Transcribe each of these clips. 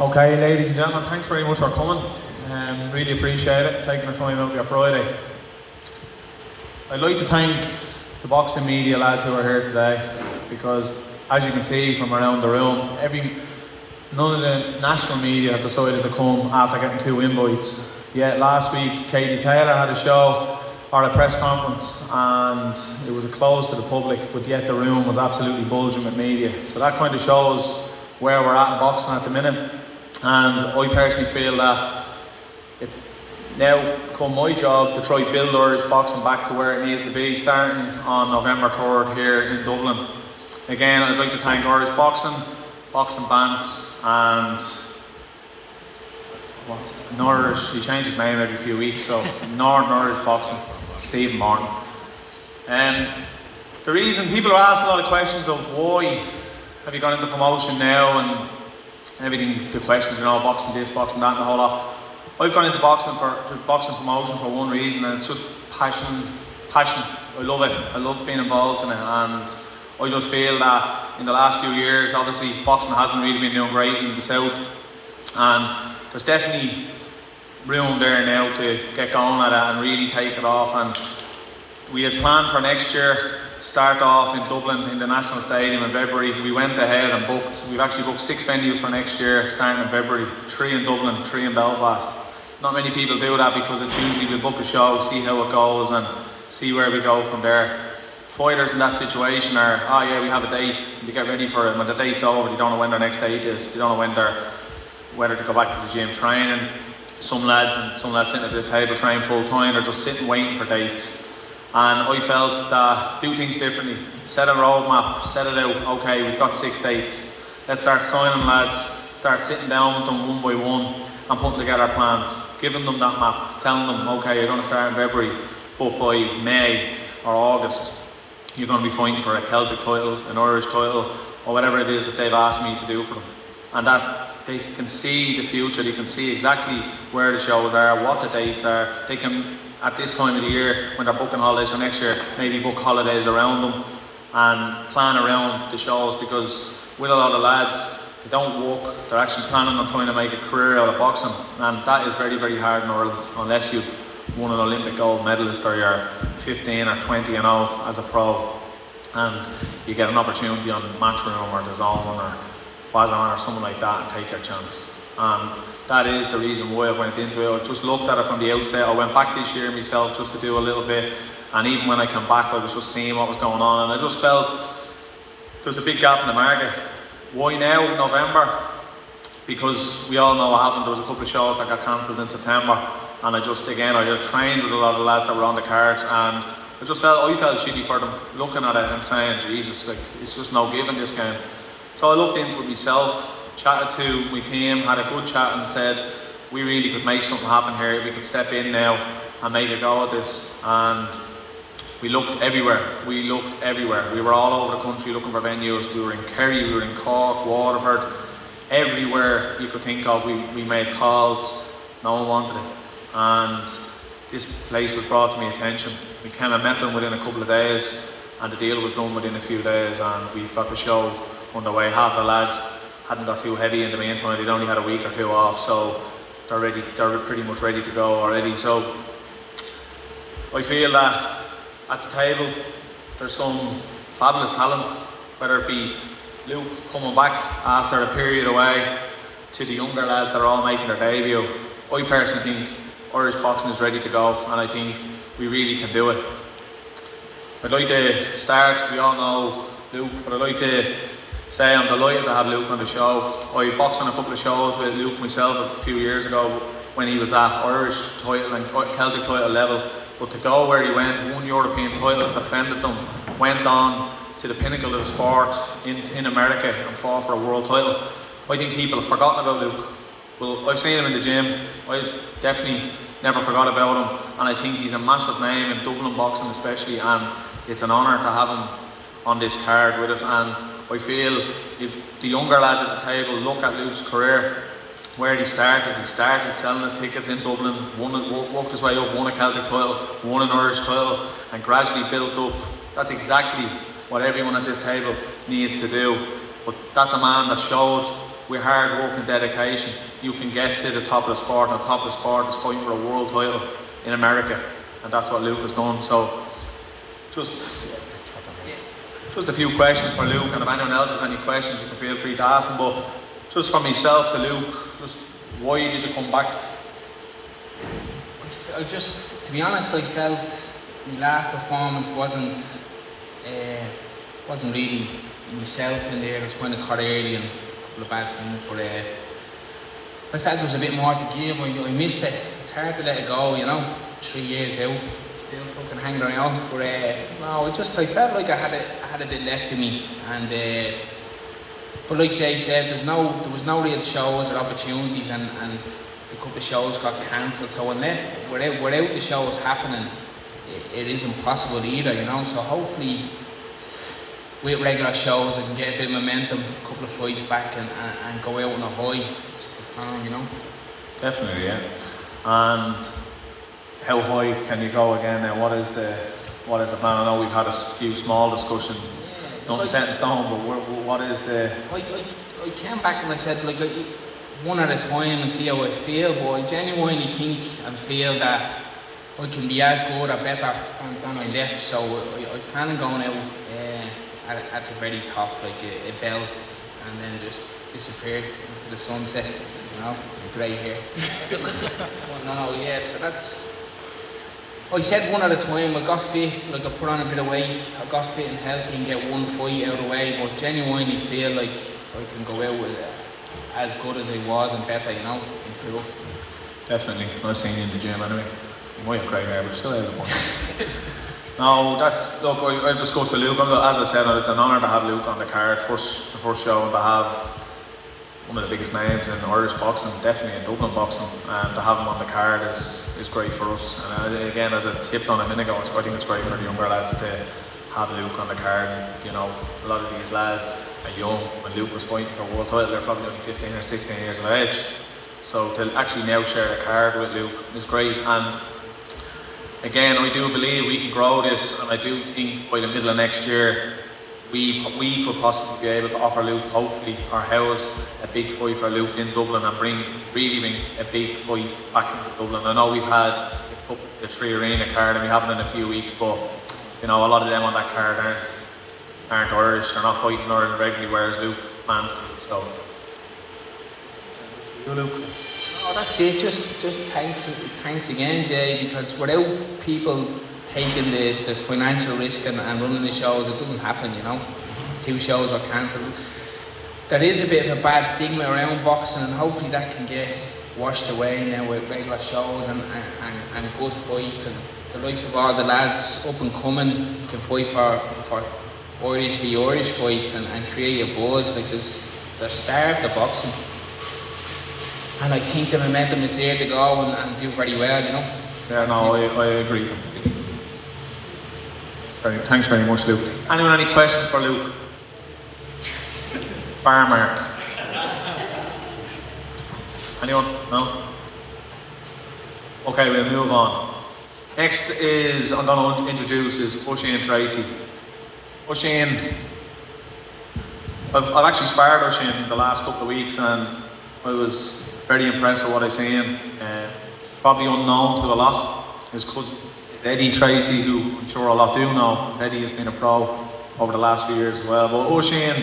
Okay, ladies and gentlemen, thanks very much for coming. Really appreciate it, taking the time out of your Friday. I'd like to thank the boxing media lads who are here today, because as you can see from around the room, none of the national media have decided to come after getting 2 invites. Yet last week, Katie Taylor had a show or a press conference, and it was closed to the public, but yet the room was absolutely bulging with media. So that kind of shows where we're at in boxing at the minute. And I personally feel that it's now become my job to try build Irish boxing back to where it needs to be, starting on November 3rd here in Dublin. Again, I'd like to thank Irish Boxing, Boxing Bants, and Nourish, he changed his name every few weeks, so Northern Irish Boxing, Stephen Martin. The reason people are asking a lot of questions of why have you gone into promotion now and everything, the questions, boxing this, boxing that, and the whole lot. I've gone into boxing promotion for one reason, and it's just passion. I love it. I love being involved in it, and I just feel that in the last few years, obviously, boxing hasn't really been doing great in the south, and there's definitely room there now to get going at it and really take it off. And we had planned for next year, start off in Dublin in the National Stadium in February. We went ahead and we've actually booked 6 venues for next year, starting in February, 3 in Dublin, 3 in Belfast. Not many people do that, because it's usually we book a show, see how it goes and see where we go from there. Fighters in that situation are, oh yeah, we have a date, they get ready for it. When the date's over, they don't know when their next date is, they don't know whether to go back to the gym training. Some lads sitting at this table train full time, they're just sitting waiting for dates. And I felt that do things differently, set a roadmap, set it out, okay, we've got 6 dates. Let's start signing lads, start sitting down with them one by one and putting together plans, giving them that map, telling them, okay, you're going to start in February, but by May or August, you're going to be fighting for a Celtic title, an Irish title, or whatever it is that they've asked me to do for them. And that they can see the future, they can see exactly where the shows are, what the dates are. They can, at this time of the year, when they're booking holidays for next year, maybe book holidays around them and plan around the shows, because with a lot of lads, they don't work, they're actually planning on trying to make a career out of boxing, and that is very, very hard in Ireland, unless you've won an Olympic gold medalist or you're 15 or 20 and 0 as a pro, and you get an opportunity on Matchroom or DAZN or Wazan or something like that and take your chance. That is the reason why I went into it. I just looked at it from the outset. I went back this year myself just to do a little bit, and even when I came back, I was just seeing what was going on, and I just felt there's a big gap in the market. Why now, November? Because we all know what happened. There was a couple of shows that got cancelled in September, and I had trained with a lot of lads that were on the card, and I felt shitty for them, looking at it and saying, Jesus, like, it's just no give in this game. So I looked into it myself, chatted to my team, had a good chat, and said we really could make something happen here. We could step in now and make a go at this. And we looked everywhere. We were all over the country looking for venues. We were in Kerry, we were in Cork, Waterford, everywhere you could think of. We made calls. No one wanted it. And this place was brought to my attention. We came and met them within a couple of days, and the deal was done within a few days, and we got the show underway. Half the lads hadn't got too heavy in the meantime. They'd only had a week or 2 off, so they're pretty much ready to go already. So I feel that at the table there's some fabulous talent, whether it be Luke coming back after a period away, to the younger lads that are all making their debut. I personally think Irish boxing is ready to go, and I think we really can do it. I'd like to start, we all know Luke, but I'd like to say I'm delighted to have Luke on the show. I boxed on a couple of shows with Luke myself a few years ago when he was at Irish title and Celtic title level. But to go where he went, won European titles, defended them, went on to the pinnacle of the sport in America and fought for a world title. I think people have forgotten about Luke. Well, I've seen him in the gym. I definitely never forgot about him, and I think he's a massive name in Dublin boxing especially, and it's an honour to have him on this card with us. And I feel if the younger lads at the table look at Luke's career, where he started selling his tickets in Dublin, worked his way up, won a Celtic title, won an Irish title, and gradually built up. That's exactly what everyone at this table needs to do. But that's a man that showed with hard work and dedication, you can get to the top of the sport, and the top of the sport is fighting for a world title in America, and that's what Luke has done. So, just a few questions for Luke, and if anyone else has any questions, you can feel free to ask them. But just from myself to Luke, just why did you come back? I just, to be honest, I felt my last performance wasn't really myself in there. It was kind of caught early and a couple of bad things, but I felt there was a bit more to give. I missed it. It's hard to let it go, you know. 3 years out, still fucking hanging around. But no, I felt like I had a bit left in me, and but like Jay said, there was no real shows or opportunities, and a couple of shows got cancelled. So without the shows happening, it isn't possible either, you know. So hopefully, with regular shows, I can get a bit of momentum, a couple of fights back, and go out on a high. Just the plan, you know. Definitely, yeah. And how high can you go again now? What is the plan? I know we've had a few small discussions. Yeah, Not set in stone, but what is the... I came back and I said, like, one at a time and see how I feel, but I genuinely think and feel that I can be as good or better than I left. So I plan on going out at the very top, like a belt, and then just disappear into the sunset, you know, grey hair. No, yeah, so that's... I said one at a time. I got fit, like I put on a bit of weight, I got fit and healthy and get one fight out of the way, but genuinely feel like I can go out with as good as I was and better, you know, improve. Definitely. I've seen you in the gym anyway. You might have great hair, but you're still out of the point. No, that's, look, I've discussed with Luke. As I said, it's an honour to have Luke on the card, the first show, and to have one of the biggest names in Irish boxing, definitely in Dublin boxing, and to have him on the card is great for us. And again, as I tipped on a minute ago, I think it's great for the younger lads to have Luke on the card. You know, a lot of these lads are young. When Luke was fighting for a world title, they're probably only 15 or 16 years of age. So to actually now share a card with Luke is great. And again, I do believe we can grow this, and I do think by the middle of next year, we could possibly be able to offer Luke, hopefully, or house a big fight for Luke in Dublin and really bring a big fight back into Dublin. I know we've had the 3 Arena card and we haven't in a few weeks, but you know, a lot of them on that card aren't Irish, they're not fighting Ireland regularly, whereas Luke plans to. So, you, Luke. No, that's it. Just thanks again, Jay, because without people taking the financial risk and running the shows, it doesn't happen, you know. 2 shows are cancelled. There is a bit of a bad stigma around boxing, and hopefully that can get washed away now with regular shows and good fights, and the likes of all the lads up and coming can fight for Irish v Irish fights and create a buzz. Like they're starved of boxing, and I think the momentum is there to go and do very well, you know. Yeah, no, I agree. Thanks very much, Luke. Anyone any questions for Luke? Bar mark. Anyone? No? Okay, we'll move on. Next is, I'm going to introduce, is Oisín Tracy. Oisín, I've actually sparred Oisín the last couple of weeks, and I was very impressed with what I seen. Probably unknown to a lot. His cousin, Eddie Tracy, who I'm sure a lot do know, because Eddie has been a pro over the last few years as well. But Oisín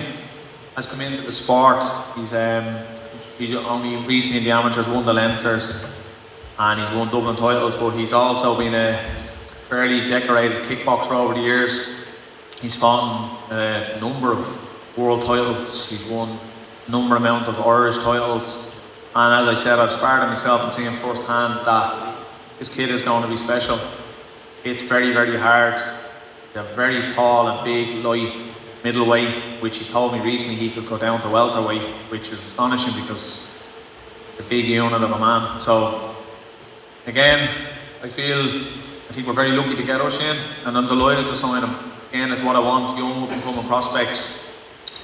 has come into the sport. He's only recently in the amateurs won the Leinsters, and he's won Dublin titles, but he's also been a fairly decorated kickboxer over the years. He's fought a number of world titles. He's won a number amount of Irish titles. And as I said, I've sparred him myself and seen firsthand that this kid is going to be special. It's very, very hard. They're very tall and big, light middleweight, which he's told me recently he could go down to welterweight, which is astonishing because it's a big unit of a man. So, again, I think we're very lucky to get Oisín, and I'm delighted to sign him. Again, it's what I want, young up-and-coming prospects.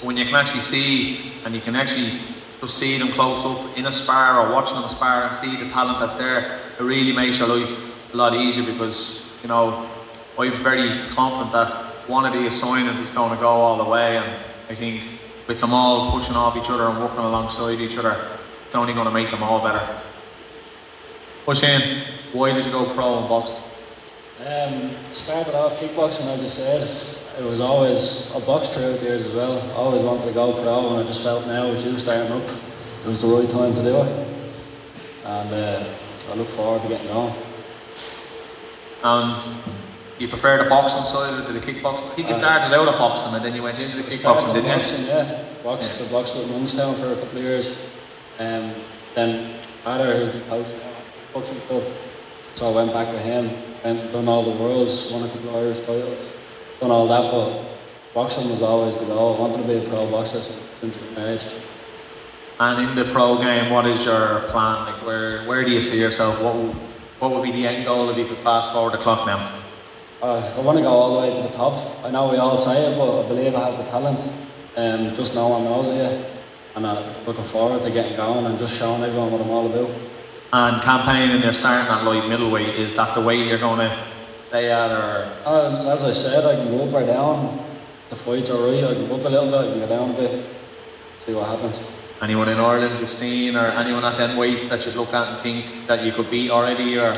When you can actually see, and you can actually just see them close up in a spar or watching them spar and see the talent that's there, it really makes your life a lot easier, because you know, I'm very confident that one of these signings is going to go all the way, and I think with them all pushing off each other and working alongside each other, it's only going to make them all better. Well, Shane, why did you go pro in boxing? Started off kickboxing, as I said. It was always a box throughout the years as well. I always wanted to go pro, and I just felt now with you starting up, it was the right time to do it. And I look forward to getting going. And you prefer the boxing side or the kickboxing? I think you started out at boxing and then you went into the kickboxing, didn't you? Boxing, yeah. Boxed with Youngstown for a couple of years. Then Adder, who's the coach now at the boxing club. So I went back with him and done all the worlds, won a couple of Irish titles, done all that, but boxing was always the goal. I wanted to be a pro boxer since a young age. And in the pro game, what is your plan? Like, where do you see yourself? What would be the end goal if you could fast forward the clock now? I want to go all the way to the top. I know we all say it, but I believe I have the talent. Just no one knows it yet. And I'm looking forward to getting going and just showing everyone what I'm all about. And campaigning, you're starting at light middleweight. Is that the way you're going to stay at, or? As I said, I can go up or down. If the fights are right, I can go up a little bit, I can go down a bit. See what happens. Anyone in Ireland you've seen, or anyone at them weights that you'd look at and think that you could beat already, or?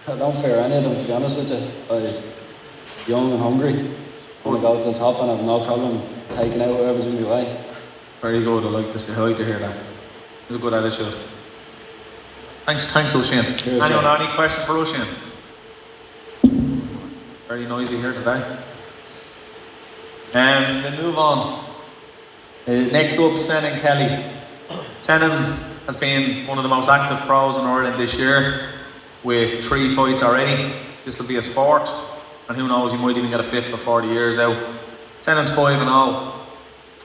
I don't fear any of them, to be honest with you. I'm young and hungry. I want to go to the top and I have no problem taking out whoever's in my way. Very good, I like to hear that. It's a good attitude. Thanks O'Shane. Cheers, Anyone Shane. any questions for O'Shane? Very noisy here today. Then move on. Next up, Senan Kelly. Senan has been one of the most active pros in Ireland this year, with 3 fights already. This will be his 4th, and who knows, he might even get a 5th before the year's out. Senan's 5-0.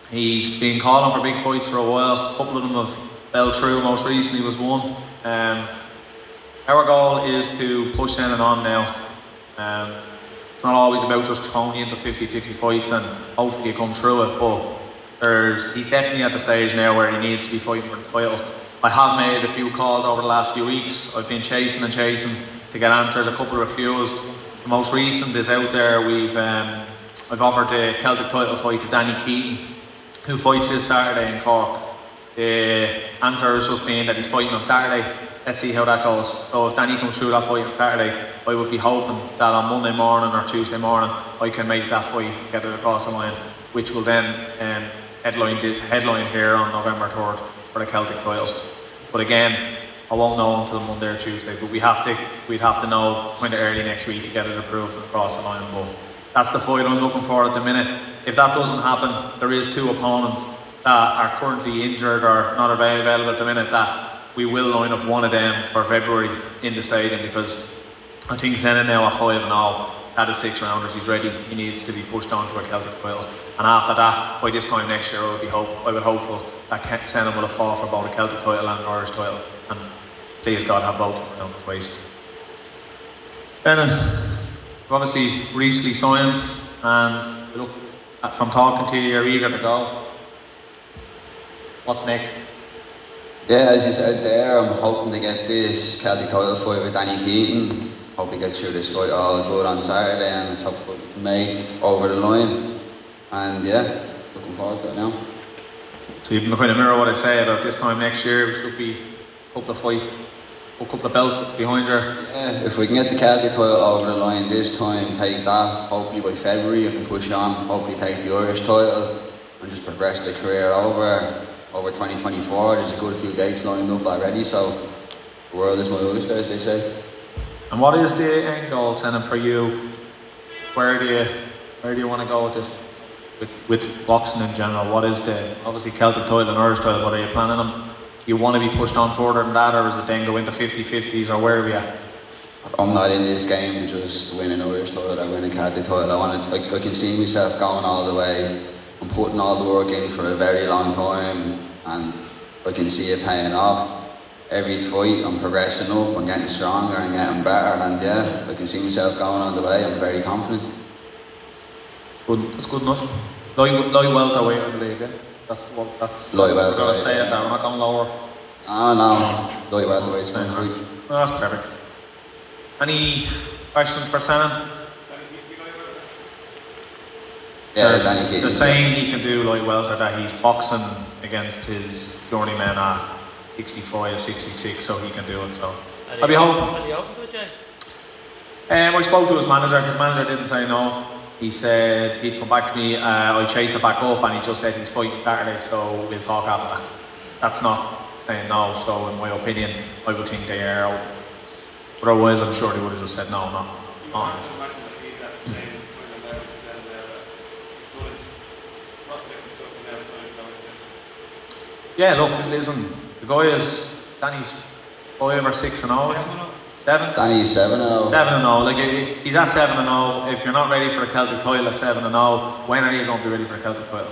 He's been calling for big fights for a while. A couple of them have fell through. Most recently was one. Our goal is to push Senan on now. It's not always about just throwing you into 50-50 fights and hopefully you come through it, but he's definitely at the stage now where he needs to be fighting for the title. I have made a few calls over the last few weeks. I've been chasing to get answers. A couple refused. The most recent is out there. I've offered the Celtic title fight to Danny Keaton, who fights this Saturday in Cork. The answer has just been that he's fighting on Saturday. Let's see how that goes. So if Danny comes through that fight on Saturday, I would be hoping that on Monday morning or Tuesday morning I can make that fight, get it across the line, which will then headline here on November 3rd for the Celtic title. But again, I won't know until Monday or Tuesday, but we'd have to know kind of early next week to get it approved and across the line. But that's the fight I'm looking for at the minute. If that doesn't happen, there is 2 opponents that are currently injured or not available at the minute that we will line up one of them for February in the stadium, because I think Senan now at 5-0, at the 6 rounders, he's ready. He needs to be pushed on to a Celtic title. And after that, by this time next year, I would be hopeful that Senan will have fought for both a Celtic title and an Irish title. And please God, have both of them around his waist. Senan, you've obviously recently signed, and look, from talking to you, you're eager to go. What's next? Yeah, as you said there, I'm hoping to get this Celtic title fight with Danny Keaton. Hope he gets through this fight all good on Saturday, and let's hope we can make over the line. And yeah, looking forward to it now. So you can kind of mirror what I say about this time next year. We should be a couple of belts behind you. Yeah, if we can get the Celtic title over the line this time, take that. Hopefully by February you can push on. Hopefully take the Irish title and just progress the career over 2024. There's a good few dates lined up already, so the world is my oyster, as they say. And what is the end goal, Senan, for you? Where do you want to go with this? With boxing in general, what is obviously Celtic title and Irish title, what are you planning on? You want to be pushed on further than that, or is it then go into 50-50s, or where are we at? I'm not in this game to just win an Irish title or win a Celtic title. I can see myself going all the way. I'm putting all the work in for a very long time, and I can see it paying off. Every fight I'm progressing up, I'm getting stronger and getting better, and yeah, I can see myself going on the way. I'm very confident. That's good enough. Light welterweight, I believe, yeah? That's Light welterweight, we're going to stay yeah. at that, we're not going lower. No, light welterweight's my fight. No, that's perfect. Any questions for Senan? Yeah, Danny Keating. They're saying he can do like welter, that he's boxing against his journeyman at 65, 66, so he can do it. So I'll be hoping. Are you open to it, Jay? I spoke to his manager. His manager didn't say no. He said he'd come back to me. I chased it back up, and he just said he's fighting Saturday, so we'll talk after that. That's not saying no. So in my opinion, I would think they are open. Otherwise, I'm sure they would have just said no, no. On it. Yeah, look, listen, the guy is, Danny's 5 or 6 and 0. 7? Danny's 7-0. 7 and 0. Like he's at 7 and 0. If you're not ready for a Celtic title at 7 and 0, when are you going to be ready for a Celtic title?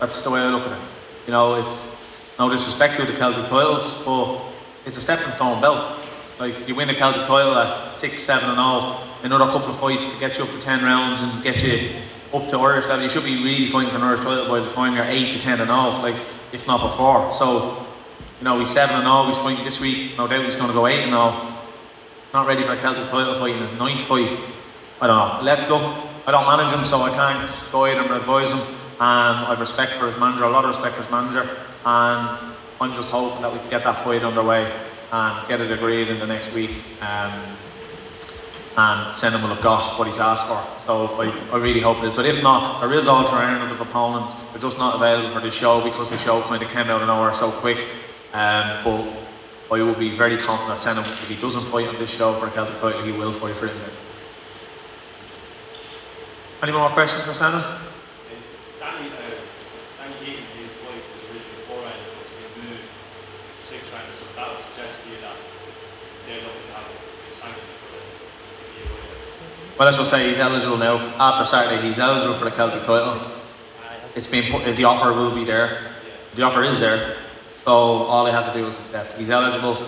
That's the way I look at it. You know, it's no disrespect to the Celtic titles, but it's a stepping stone belt. Like you win a Celtic title at 6, 7 and 0, another couple of fights to get you up to 10 rounds and get you up to Irish level. You should be really fighting for an Irish title by the time you're 8 to 10 and 0, like if not before. So, you know, he's 7 and 0. He's fighting this week. No doubt he's going to go 8 and 0. Not ready for a Celtic title fight in his 9th fight. I don't know. Let's look. I don't manage him, so I can't guide him or advise him. I've respect for his manager, a lot of respect for his manager, and I'm just hoping that we can get that fight underway and get it agreed in the next week. And Senna will have got what he's asked for. So I really hope it is. But if not, there is alternative opponents. They're just not available for this show because the show kind of came out of nowhere so quick. But I will be very confident that Senna, if he doesn't fight on this show for a Celtic title, he will fight for it. Any more questions for Senna? Danny Keating, his wife, was originally 4 rounds, but he's been moved 6 rounds, so that would suggest to you that they're looking to have a sanction for the Well, let's just say he's eligible now. After Saturday, he's eligible for the Celtic title. It's been put, the offer will be there. The offer is there. So all I have to do is accept. He's eligible.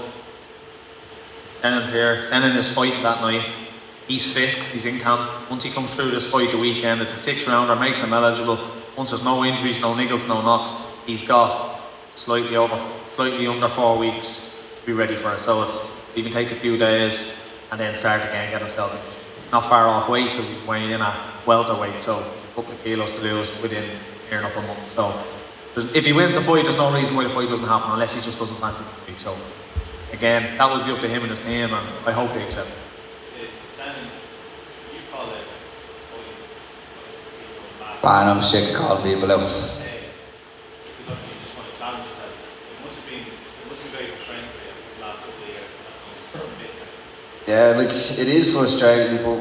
Sennon's here. Sennon is fighting that night. He's fit. He's in camp. Once he comes through this fight the weekend, it's a 6-rounder, makes him eligible. Once there's no injuries, no niggles, no knocks, he's got slightly under 4 weeks to be ready for it. So he can take a few days and then start again, get himself not far off weight because he's weighing in at welterweight. So there's a couple of kilos to lose within near enough a month. So if he wins the fight, there's no reason why the fight doesn't happen unless he just doesn't fancy the fight. So again, that will be up to him and his team, and I hope they accept it. Man, I'm sick of calling people out. Yeah, like it is frustrating, but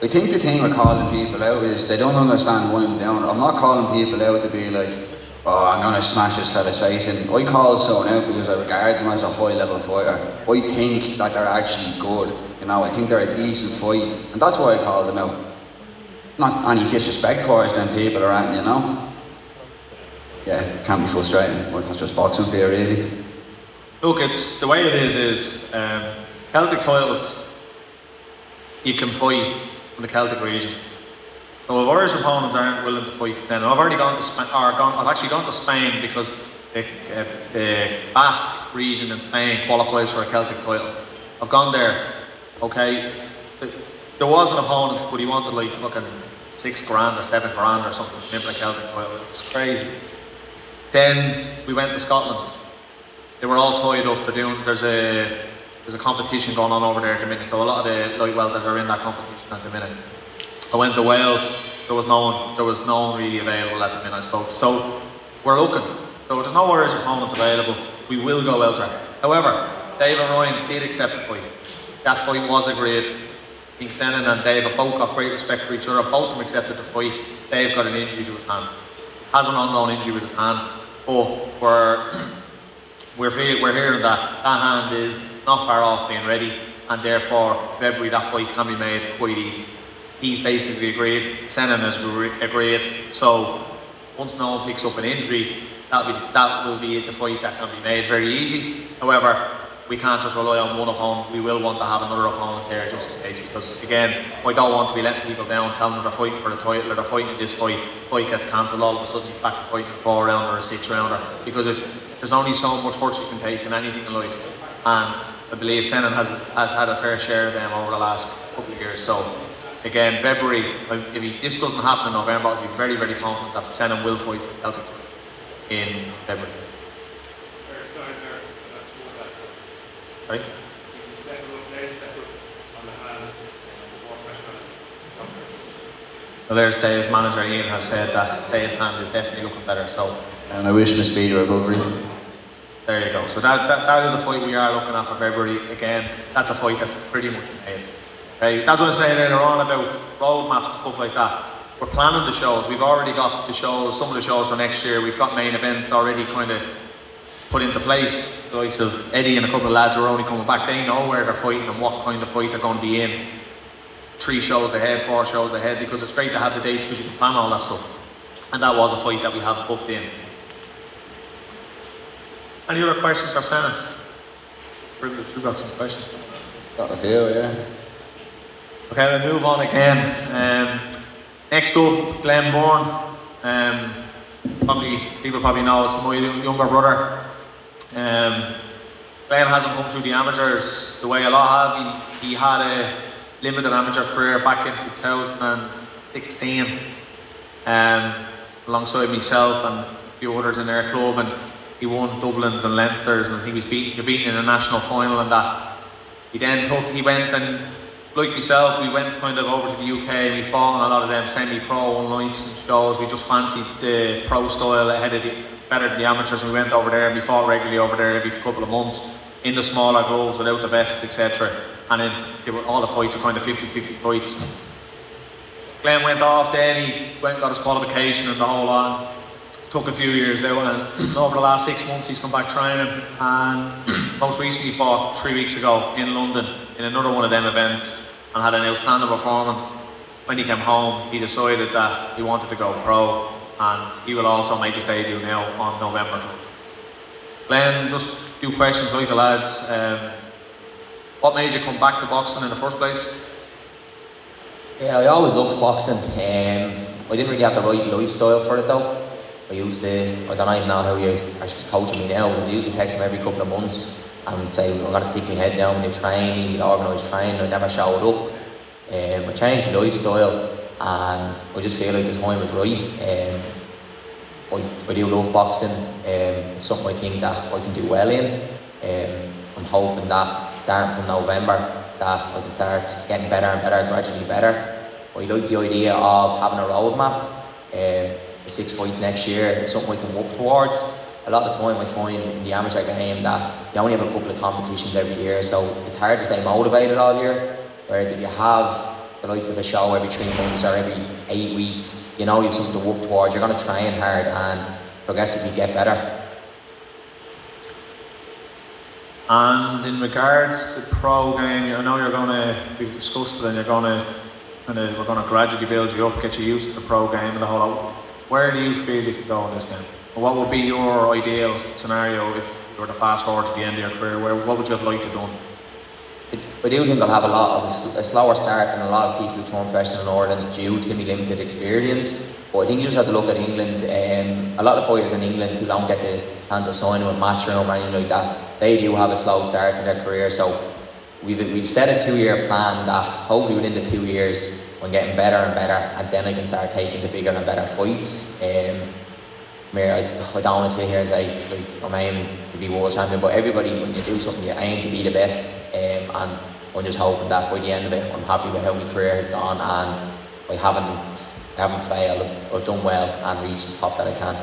I think the thing with calling people out is they don't understand why I'm doing it. I'm not calling people out to be like, oh, I'm going to smash this fella's face in. I call someone out because I regard them as a high level fighter. I think that they're actually good. You know, I think they're a decent fight, and that's why I call them out. Not any disrespect towards them people or anything, you know. Yeah, it can be frustrating, but that's just boxing for you, really. Look, it's the way it is Celtic titles, you can fight in the Celtic region. So if Irish opponents aren't willing to fight, then I've already gone to Spain, I've actually gone to Spain because the Basque region in Spain qualifies for a Celtic title. I've gone there, okay. There was an opponent, but he wanted like fucking $6,000 or $7,000 or something to win a Celtic title. It's crazy. Then we went to Scotland. They were all tied up. There's a competition going on over there at the minute. So a lot of the light welters are in that competition at the minute. I went to Wales. There was no one really available at the minute I spoke. So we're looking. So there's no Irish opponents available. We will go elsewhere. However, Dave and Ryan did accept the fight. That fight was agreed. I think Senna and Dave have both got great respect for each other. Both of them accepted the fight. Dave got an injury to his hand. Has an ongoing injury with his hand. But we're hearing that hand is not far off being ready, and therefore February that fight can be made quite easy. He's basically agreed. Senna has agreed. So once no one picks up an injury, that will be the fight that can be made very easy. However, we can't just rely on one opponent. We will want to have another opponent there just in case, because again, I don't want to be letting people down, telling them they're fighting for the title or they're fighting this fight gets cancelled, all of a sudden he's back to fighting a 4-rounder or a 6-rounder, because there's only so much hurt you can take in anything in life, and I believe Senna has had a fair share of them over the last couple of years. So again, February, if this doesn't happen in November, I'll be very, very confident that Senna will fight for the Celtic title in February. Very excited there, and that's what that. Sorry? You can step up on the hands, and more pressure on it. Well, there's Dave's manager, Ian, has said that Dave's hand is definitely looking better, so And I wish him a speedy recovery. there you go. So that is a fight we are looking at for February. Again, that's a fight that's pretty much made. Okay, that's what I was saying earlier on about roadmaps and stuff like that. We're planning the shows. We've already got the shows, some of the shows for next year. We've got main events already kind of put into place. The likes of Eddie and a couple of lads who are only coming back. They know where they're fighting and what kind of fight they're going to be in. 3 shows ahead, 4 shows ahead, because it's great to have the dates because you can plan all that stuff. And that was a fight that we have booked in. Any other questions for Senna? We've got some questions. Got a few, yeah. Okay, we'll move on again. Next up, Glenn Bourne. People probably know it's my younger brother. Glenn hasn't come through the amateurs the way a lot have. He had a limited amateur career back in 2016, alongside myself and a few others in their club, and he won Dublins and Leinsters, and he was beaten in a national final and that. He went and, like myself, we went kind of over to the UK and we fought on a lot of them semi-pro one-nights and shows. We just fancied the pro style better than the amateurs, and we went over there and we fought regularly over there every couple of months in the smaller gloves without the vests, etc. And then all the fights are kind of 50-50 fights. Glenn went off then, he went and got his qualification and the whole lot. Took a few years out, and over the last 6 months he's come back training, and most recently fought 3 weeks ago in London in another one of them events and had an outstanding performance. When he came home, he decided that he wanted to go pro, and he will also make his debut now on November 2. Glenn, just a few questions like the lads. What made you come back to boxing in the first place? Yeah, I always loved boxing. I didn't really have the right lifestyle for it though. I don't even know how you are coaching me now, but I used to text him every couple of months and say, I'm going to stick my head down, they train me, he'd organise training, I never showed up. I changed my lifestyle and I just feel like the time is right. I do love boxing, it's something I think that I can do well in. I'm hoping that starting from November that I can start getting better and better, gradually better. I like the idea of having a roadmap. 6 fights next year, it's something I can work towards. A lot of the time I find in the amateur game that you only have a couple of competitions every year, so it's hard to stay motivated all year. Whereas if you have the likes of a show every 3 months or every 8 weeks, you know you have something to work towards, you're going to train hard and progressively get better. And in regards to the pro game, I know we've discussed it, and we're going to gradually build you up, get you used to the pro game and the whole lot. Where do you feel you can go in this game? What would be your ideal scenario if you were to fast forward to the end of your career? What would you have liked to do? I do think I'll have a slower start than a lot of people who turn professional in Ireland due to my limited experience. But I think you just have to look at England. A lot of fighters in England who don't get the chance of signing with Matchroom or anything like that, they do have a slow start in their career. So we've set a 2-year plan that hopefully within the 2 years I'm getting better and better, and then I can start taking the bigger and better fights. I don't want to sit here and say I'm aiming to be world champion, but everybody, when you do something, you aim to be the best. And I'm just hoping that by the end of it, I'm happy with how my career has gone, and I haven't failed. I've done well and reached the top that I can.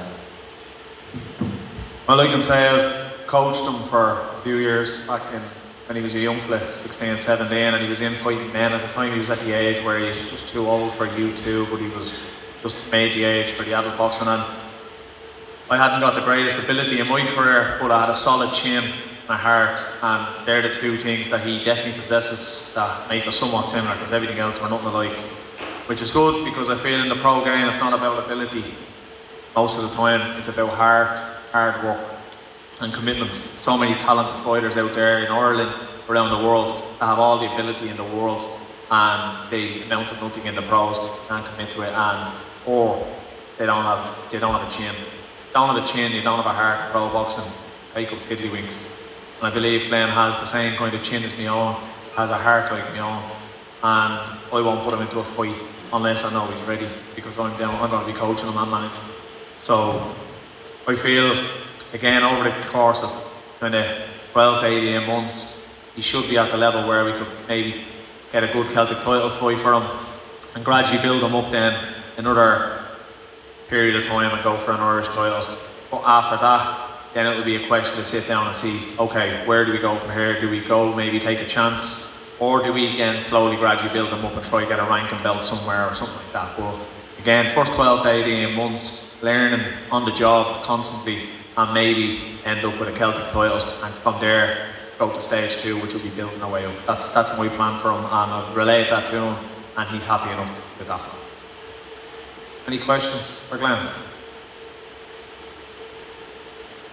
Well, I can say I've coached him for a few years back when he was a young fella, 16, 17, and he was in fighting men. At the time he was at the age where he was just too old for U2, but he was just made the age for the adult boxing, and I hadn't got the greatest ability in my career, but I had a solid chin and a heart, and they're the two things that he definitely possesses that make us somewhat similar, because everything else we're nothing alike, which is good, because I feel in the pro game it's not about ability most of the time, it's about hard work and commitment. So many talented fighters out there in Ireland, around the world, that have all the ability in the world, and they amount to nothing in the pros, can't commit to it, or they don't have a chin. You don't have a chin, you don't have a heart in pro boxing, take up tiddlywinks. And I believe Glenn has the same kind of chin as my own, has a heart like my own, and I won't put him into a fight unless I know he's ready, because I'm going to be coaching him and managing. So I feel, again, over the course of kind of 12 to 18 months, he should be at the level where we could maybe get a good Celtic title fight for him and gradually build him up then another period of time and go for an Irish title. But after that, then it will be a question to sit down and see, okay, where do we go from here? Do we go maybe take a chance, or do we again slowly gradually build them up and try to get a ranking belt somewhere or something like that? But again, first 12 to 18 months, learning on the job constantly, and maybe end up with a Celtic title, and from there go to stage 2, which will be building our way up. That's my plan for him, and I've relayed that to him, and he's happy enough with that. Any questions for Glenn?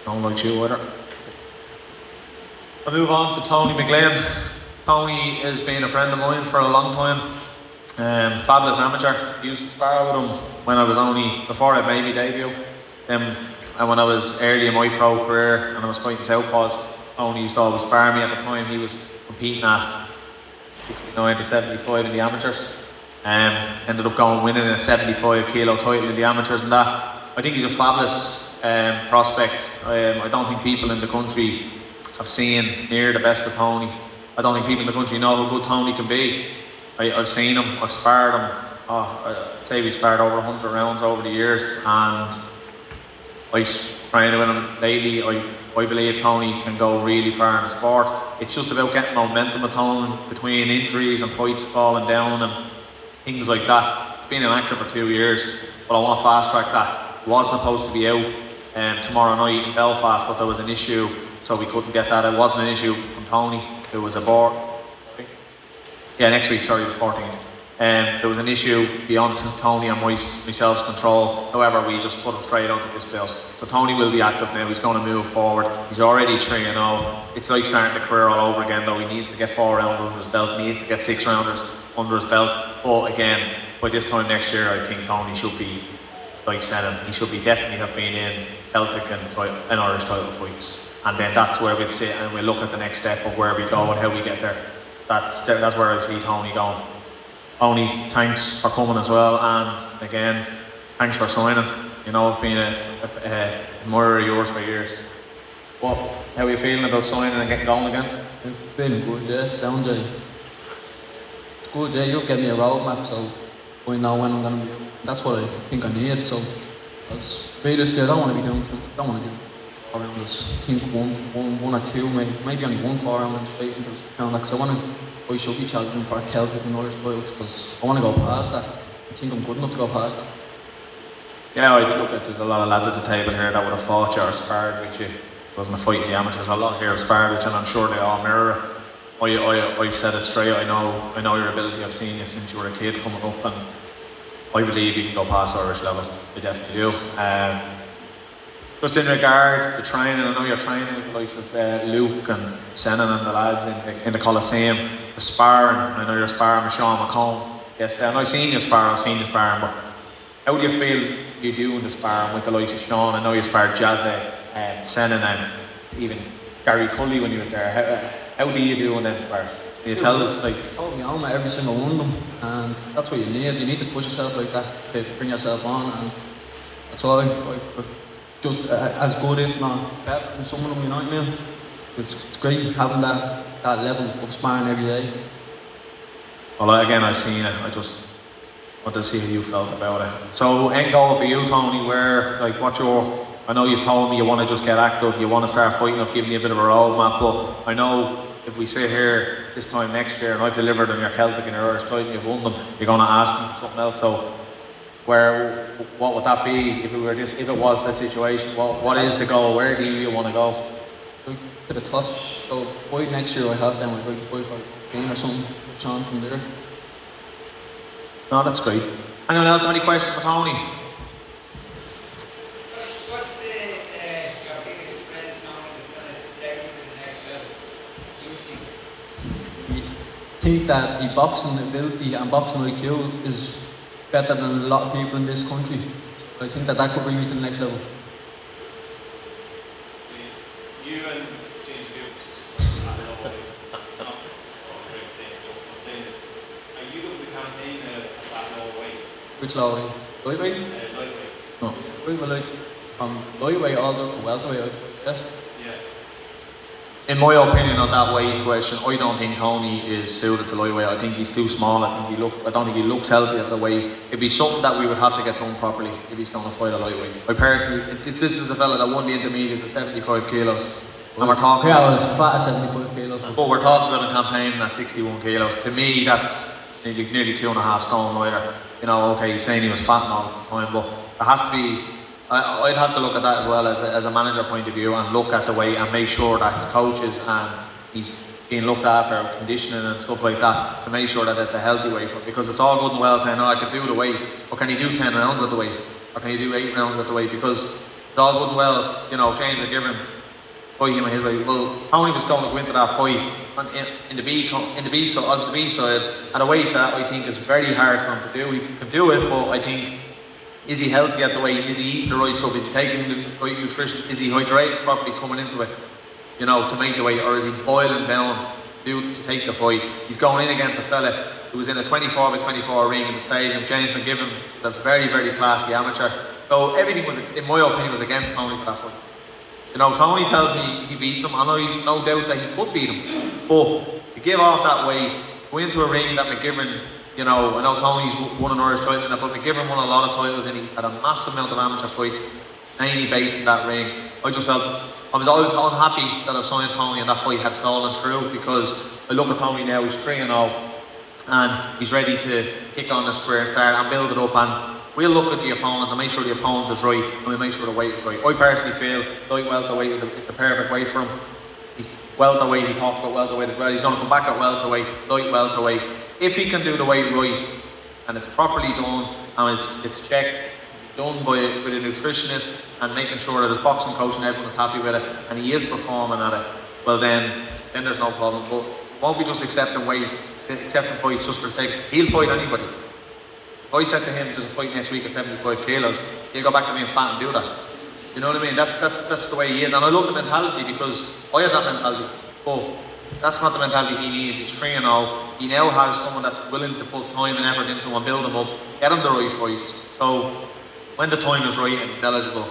Don't like you either. I'll move on to Tony McGlynn. Tony has been a friend of mine for a long time. Fabulous amateur. Used to spar with him when I was before I made my debut. And when I was early in my pro career and I was fighting southpaws, Tony used to always spar me. At the time he was competing at 69 to 75 in the amateurs. Ended up winning a 75 kilo title in the amateurs and that. I think he's a fabulous prospect. I don't think people in the country have seen near the best of Tony. I don't think people in the country know how good Tony can be. I've seen him, I've sparred him. I'd say we sparred over 100 rounds over the years, and I trained with him lately. I believe Tony can go really far in the sport. It's just about getting momentum with Tony between injuries and fights falling down and things like that. It's been an active for 2 years, but I want to fast track that. Was supposed to be out tomorrow night in Belfast, but there was an issue, so we couldn't get that. It wasn't an issue from Tony. It was a board. Yeah, next week, sorry, the 14th. There was an issue beyond Tony and myself's control. However, we just put him straight onto this bill. So Tony will be active now. He's going to move forward. He's already 3-0. It's like starting the career all over again, though. He needs to get 4 rounds under his belt. He needs to get 6 rounders under his belt. But again, by this time next year, I think Tony should be, like Senan, he should be definitely have been in Celtic and Irish title fights. And then that's where we'd sit and we'll look at the next step of where we go and how we get there. That's where I see Tony going. Tony, thanks for coming as well, and again, thanks for signing. You know, I've been an admirer of yours for years. How are you feeling about signing and getting going again? I'm feeling good, yeah. Sounds like it's good, yeah. You give me a roadmap, so I know when I'm going to be. That's what I think I need. So, realistically, I don't want to be doing 4 rounds. I think one or two, maybe only 1 4 round straight into the round. Because I should be challenging for Celtic and Irish titles, because I want to go past that. I think I'm good enough to go past that. Yeah, I look at there's a lot of lads at the table here that would have fought you or sparred with you. It wasn't a fight in the amateurs. A lot here have sparred with you, and I'm sure they all mirror it. I've said it straight. I know your ability. I've seen you since you were a kid coming up, and I believe you can go past Irish level. I definitely do. Just in regards to training, I know you're training with the likes of Luke and Senan and the lads in the Coliseum. The sparring, I know you're sparring with Sean McComb. Yes, and I've seen you sparring, but how do you feel you do in the sparring with the likes of Sean? I know you sparred Jazzy, Senan, and even Gary Cully when he was there. How do you do in them spars? Can you tell us, like? Hold me on with every single one of them, and that's what you need. You need to push yourself like that to bring yourself on, and that's why I've just as good, if not better, than some of them. You know what I mean? It's great having that level of sparring every day. Well, again, I've seen it. I just want to see how you felt about it. So, end goal for you, Tony. I know you've told me you want to just get active, you want to start fighting. I've given you a bit of a roadmap, but I know if we sit here this time next year and I've delivered on your Celtic and your Irish title, you've won them, you're going to ask me something else. So, what would that be if it was the situation? What is the goal? Where do you want to go? To the top. So by next year I have them, I'd like to fight for game or something, push on from there. No, that's great. Anyone else have any questions for Tony? What's your biggest strength now that's going to take you to the next level? You think? I think that the boxing ability and boxing IQ is better than a lot of people in this country. I think that could bring me to the next level. You and James Fields, not a great thing, but I'm saying is, are Which low? Lightweight? Lightweight. No. We will like from lightweight all the way to welterweight. Yeah. Yeah. In my opinion on that weight question, I don't think Tony is suited to lightweight. I think he's too small. I don't think he looks healthy at the weight. It'd be something that we would have to get done properly if he's going to fight a lightweight. I personally, this is a fella that won the intermediate at 75 kilos. And we're talking Yeah, I was fat at 75 kilos. but we're talking about a campaign at 61 kilos. To me, that's nearly 2.5 stone lighter. You know, okay, he's saying he was fat and all the time, but there has to be. I'd have to look at that as well as a manager point of view and look at the weight and make sure that his coaches and he's being looked after, conditioning and stuff like that, to make sure that it's a healthy weight for him. Because it's all good and well saying, oh, I could do the weight, but can he do 10 rounds at the weight? Or can he do 8 rounds at the weight? Because it's all good and well, you know, James McGivern fight him at his weight. Well, Tony was going to go into that fight in the B side at a weight that I think is very hard for him to do. He can do it, but I think, is he healthy at the weight? Is he eating the right stuff? Is he taking the right nutrition? Is he hydrated properly coming into it, you know, to make the weight? Or is he boiling down to take the fight? He's going in against a fella who was in a 24 by 24 ring in the stadium. James McGivern, a very, very classy amateur. So everything was, in my opinion, was against Tony for that fight. You know, Tony tells me he beats him. I know he's no doubt that he could beat him. But to give off that weight, go into a ring that McGivern, you know, I know Tony's won an Irish title in it, but McGivern won a lot of titles and he's had a massive amount of amateur fights, mainly based in that ring. I was always unhappy that I signed Tony and that fight had fallen through, because I look at Tony now, he's 3-0 and he's ready to kick on the square start and build it up, and we'll look at the opponents and make sure the opponent is right and we'll make sure the weight is right. I personally feel light welterweight is the perfect weight for him. He's welterweight, he talks about welterweight as well. He's going to come back at welterweight, light welterweight. If he can do the weight right and it's properly done and it's checked, done with a nutritionist and making sure that his boxing coach and everyone is happy with it and he is performing at it, well then there's no problem. But won't be just accepting weight, accepting fights just for the sake. He'll fight anybody. If I said to him there's a fight next week at 75 kilos, he'll go back to being fat and do that. You know what I mean? That's the way he is, and I love the mentality because I had that mentality. But that's not the mentality he needs. He's 3-0. He now has someone that's willing to put time and effort into him and build him up, get him the right fights. So when the time is right and he's eligible,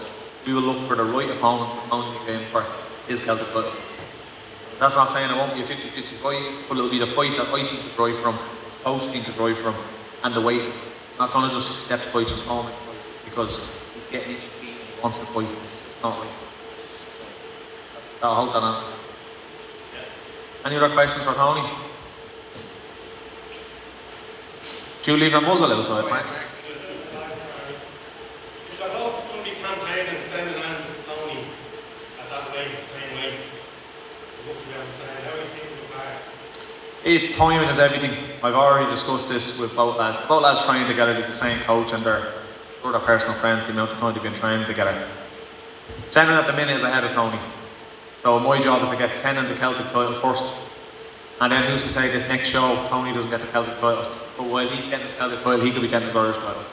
we will look for the right opponent for Tony McGivern for his Celtic title. That's not saying it won't be a 50-50 fight, but it'll be the fight that I think is right for him, his coach think is right for him, and the weight. I'm not going to just accept fights and Tony because he's getting itchy feet and he wants to fight. It's not right. So, I hope that answers it. Any other questions for Tony? Do you leave your muzzle outside, Mark? Because I hope it's going to be campaigning and sending on to Tony at that weight, same weight. What do you understand? How are you thinking about it? Timing is everything. I've already discussed this with both lads. Both lads trained together with the same coach and they're personal friends, the amount of time they've been training together. Sending at the minute is ahead of Tony. So my job is to get 10 in the Celtic title first. And then who's to say this next show Tony doesn't get the Celtic title. But while he's getting his Celtic title, he could be getting his Irish title.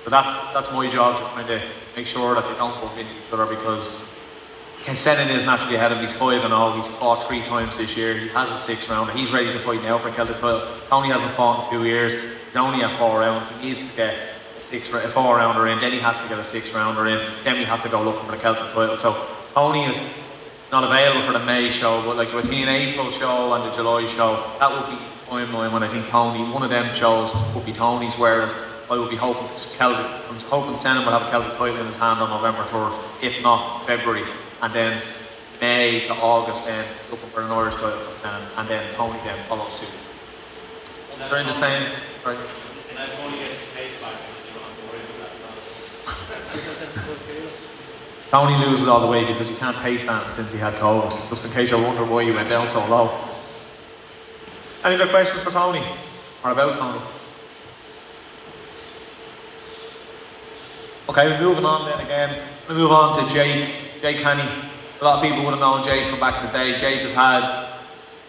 So that's my job, to kind of make sure that they don't bump into each other, because Kensenin is naturally ahead of him. He's 5-0, he's fought 3 times this year, he has a 6th rounder, he's ready to fight now for a Celtic title. Tony hasn't fought in 2 years, he's only at 4 rounds, he needs to get a 4 rounder in, then he has to get a 6 rounder in, then we have to go looking for the Celtic title. So Tony is not available for the May show, but like between April show and the July show, that would be the timeline when I think Tony, one of them shows would be Tony's, whereas I would be hoping I'm hoping Senan will have a Celtic title in his hand on November 3rd, if not February, and then May to August then looking for an Irish title for Senan, and then Tony then follows suit. They're in the same, right? And as Tony gets his pace back, you don't have to worry about that. Tony loses all the weight because he can't taste that since he had COVID, just in case you wonder why he went down so low. Any other questions for Tony? Or about Tony? Okay, we're moving on then again. We move on to Jake Haney. A lot of people would have known Jake from back in the day. Jake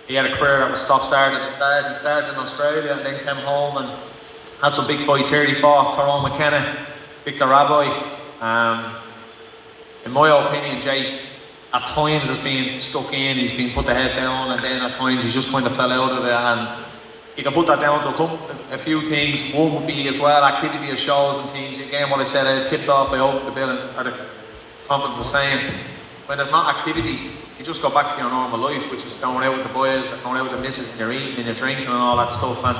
he had a career that was stop-start at the start. He started in Australia and then came home and had some big fights here. He fought Tyrone McKenna, Victor Raboy. In my opinion, Jake at times has been stuck in, he's been put the head down, and then at times he's just kind of fell out of it, and you can put that down to a few things. One would be as well activity of shows and things. Again, what I said, I tipped off by opening the bill or the conference is saying, when there's not activity, you just go back to your normal life, which is going out with the boys, or going out with the missus, and you're eating and you're drinking and all that stuff. And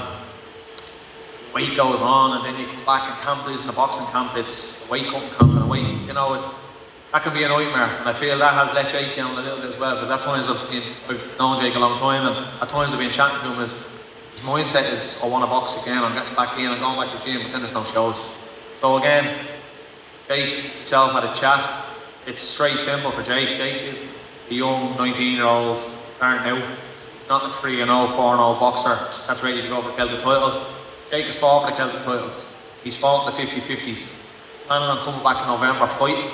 weight goes on, and then you come back and camp is in the boxing camp. It's a weight cutting camp and a weight, that can be a nightmare. And I feel that has let Jake down a little bit as well, because at times I've known Jake a long time, and at times I've been chatting to him. His mindset is, I want to box again, I'm getting back in, I'm going back to the gym, but then there's no shows. So again, Jake himself had a chat. It's straight simple for Jake. Jake is a young 19-year-old starting out. He's not a 3-0, 4-0 boxer that's ready to go for Celtic title. Jake has fought for the Celtic titles. He's fought in the 50-50s. Planning on coming back in November fight,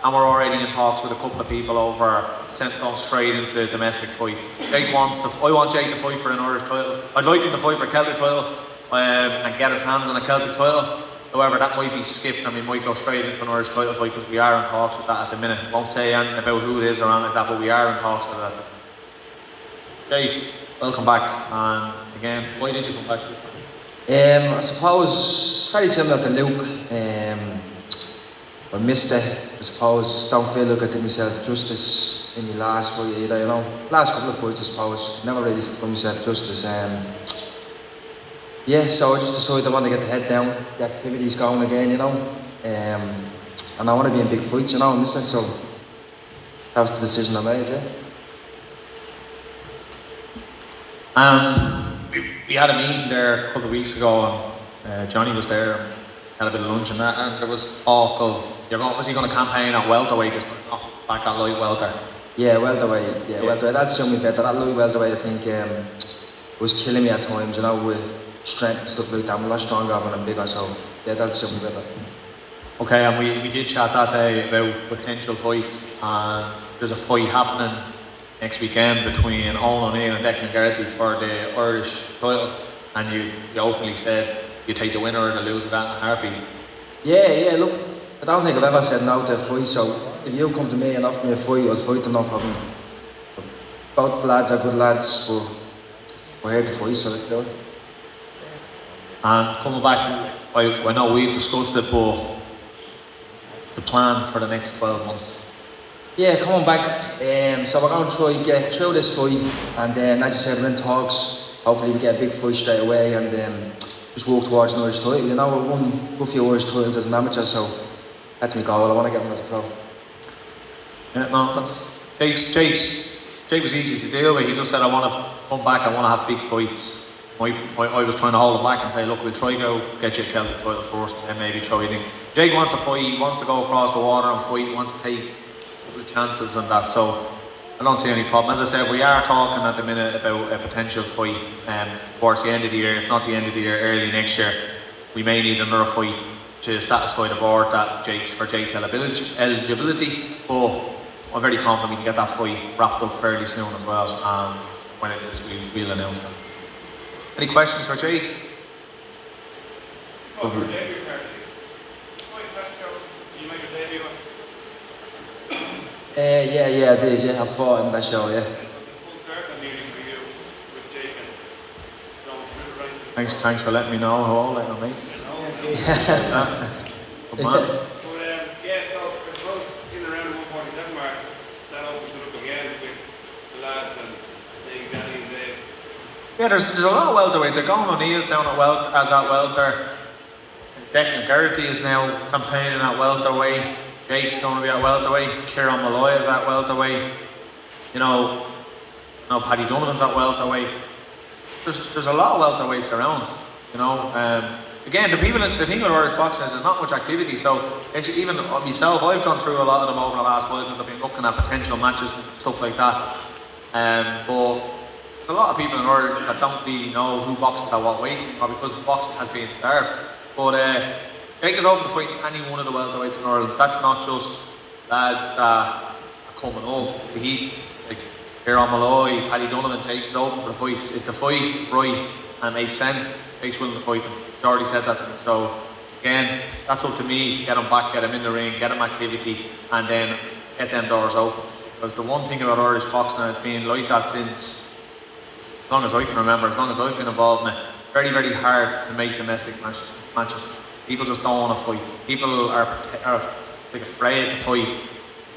and we're already in talks with a couple of people over going straight into domestic fights. I want Jake to fight for an Irish title. I'd like him to fight for a Celtic title and get his hands on a Celtic title. However, that might be skipped and we might go straight into an Irish title fight, because we are in talks with that at the minute. Won't say anything about who it is or anything like that, but we are in talks with that. Jake, welcome back. And again, why did you come back this time? I suppose very similar to Luke. I missed it. I suppose don't feel like I did myself justice in the last fight either. Last couple of fights, I suppose never really done myself justice. So I just decided I want to get the head down, the activities going again, and I want to be in big fights, I'm missing. So that was the decision I made. We had a meeting there a couple of weeks ago, and Johnny was there, had a bit of lunch and that, and there was talk of, was he going to campaign at welterweight this time, not back at light welter? Yeah, welterweight. Welterweight. That suited me better. That light welterweight, I think, was killing me at times, with strength and stuff like that. I'm a lot stronger when I'm bigger, so yeah, that suited me better. Okay, and we did chat that day about potential fights, and there's a fight happening next weekend between Owen O'Neill and Declan Geraghty for the Irish title, and you openly said you take the winner or the loser of that in a heartbeat. Yeah, look, I don't think I've ever said no to a fight, so if you come to me and offer me a fight, I'll fight them, no problem. Both lads are good lads, but we're here to fight, so let's do it. And coming back, I know we've discussed it, but the plan for the next 12 months? Yeah, coming back, so we're going to try get through this fight, and then, as you said, we're in talks. Hopefully we get a big fight straight away, and just walk towards an Irish title. We've won a good few Irish titles as an amateur, so that's my goal. I want to get one as a pro. Yeah, no, that's Jake was easy to deal with. He just said, I want to come back, I want to have big fights. I was trying to hold him back and say, look, we'll try go get you a Celtic title first, and then maybe try anything. Jake wants to fight, he wants to go across the water and fight, he wants to take a couple of chances and that, so I don't see any problem. As I said, we are talking at the minute about a potential fight towards the end of the year, if not the end of the year, early next year. We may need another fight to satisfy the board that Jake's eligibility, but I'm very confident we can get that fight wrapped up fairly soon as well, and when it is, we'll announce that. Any questions for Jake? For debut party. You make a debut Yeah, I did, I fought in that show, It's a full circle nearly for you with Jake and going through the ranks. Thanks for letting me know how old I am, mate. Good man. So I suppose in around the 147 mark, that opens it up again with the lads and Danny and Dave. Yeah, there's a lot of welterweights. Owen O'Neill's down at welter. Declan Geraghty is now campaigning at welterweight. Jake's going to be at welterweight. Kieran Malloy is at welterweight. Paddy Donovan's at welterweight. There's a lot of welterweights around. Again, the thing with Irish boxing is there's not much activity. So actually, even myself, I've gone through a lot of them over the last while because I've been looking at potential matches and stuff like that. But a lot of people in Ireland that don't really know who boxes at what weight, or because boxing has been starved. But Jake is open to fight any one of the welterweights in Ireland. That's not just lads that are coming up. He's like Kieran Malloy, Paddy Donovan, Jake's open for the fights. If the fight right and makes sense, Jake's willing to fight them. He's already said that to me. So again, that's up to me to get him back, get him in the ring, get him activity, and then get them doors open. Because the one thing about Irish boxing, it's been like that since long as I can remember, as long as I've been involved in it, very, very hard to make domestic matches. People just don't want to fight. People are like afraid to fight in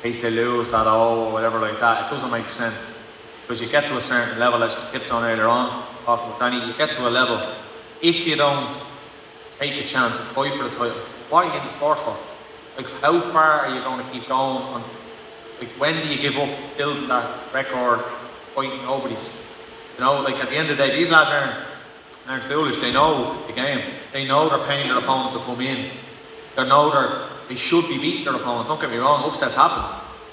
case they lose that or whatever like that. It doesn't make sense. Because you get to a certain level, as we tipped on earlier on, talking with Danny, you get to a level, if you don't take a chance and fight for the title, what are you in the sport for? Like, how far are you going to keep going? Like, when do you give up building that record, fighting nobodies? You know, like at the end of the day, these lads aren't foolish. They know the game. They know they're paying their opponent to come in. They know they should be beating their opponent. Don't get me wrong, upsets happen,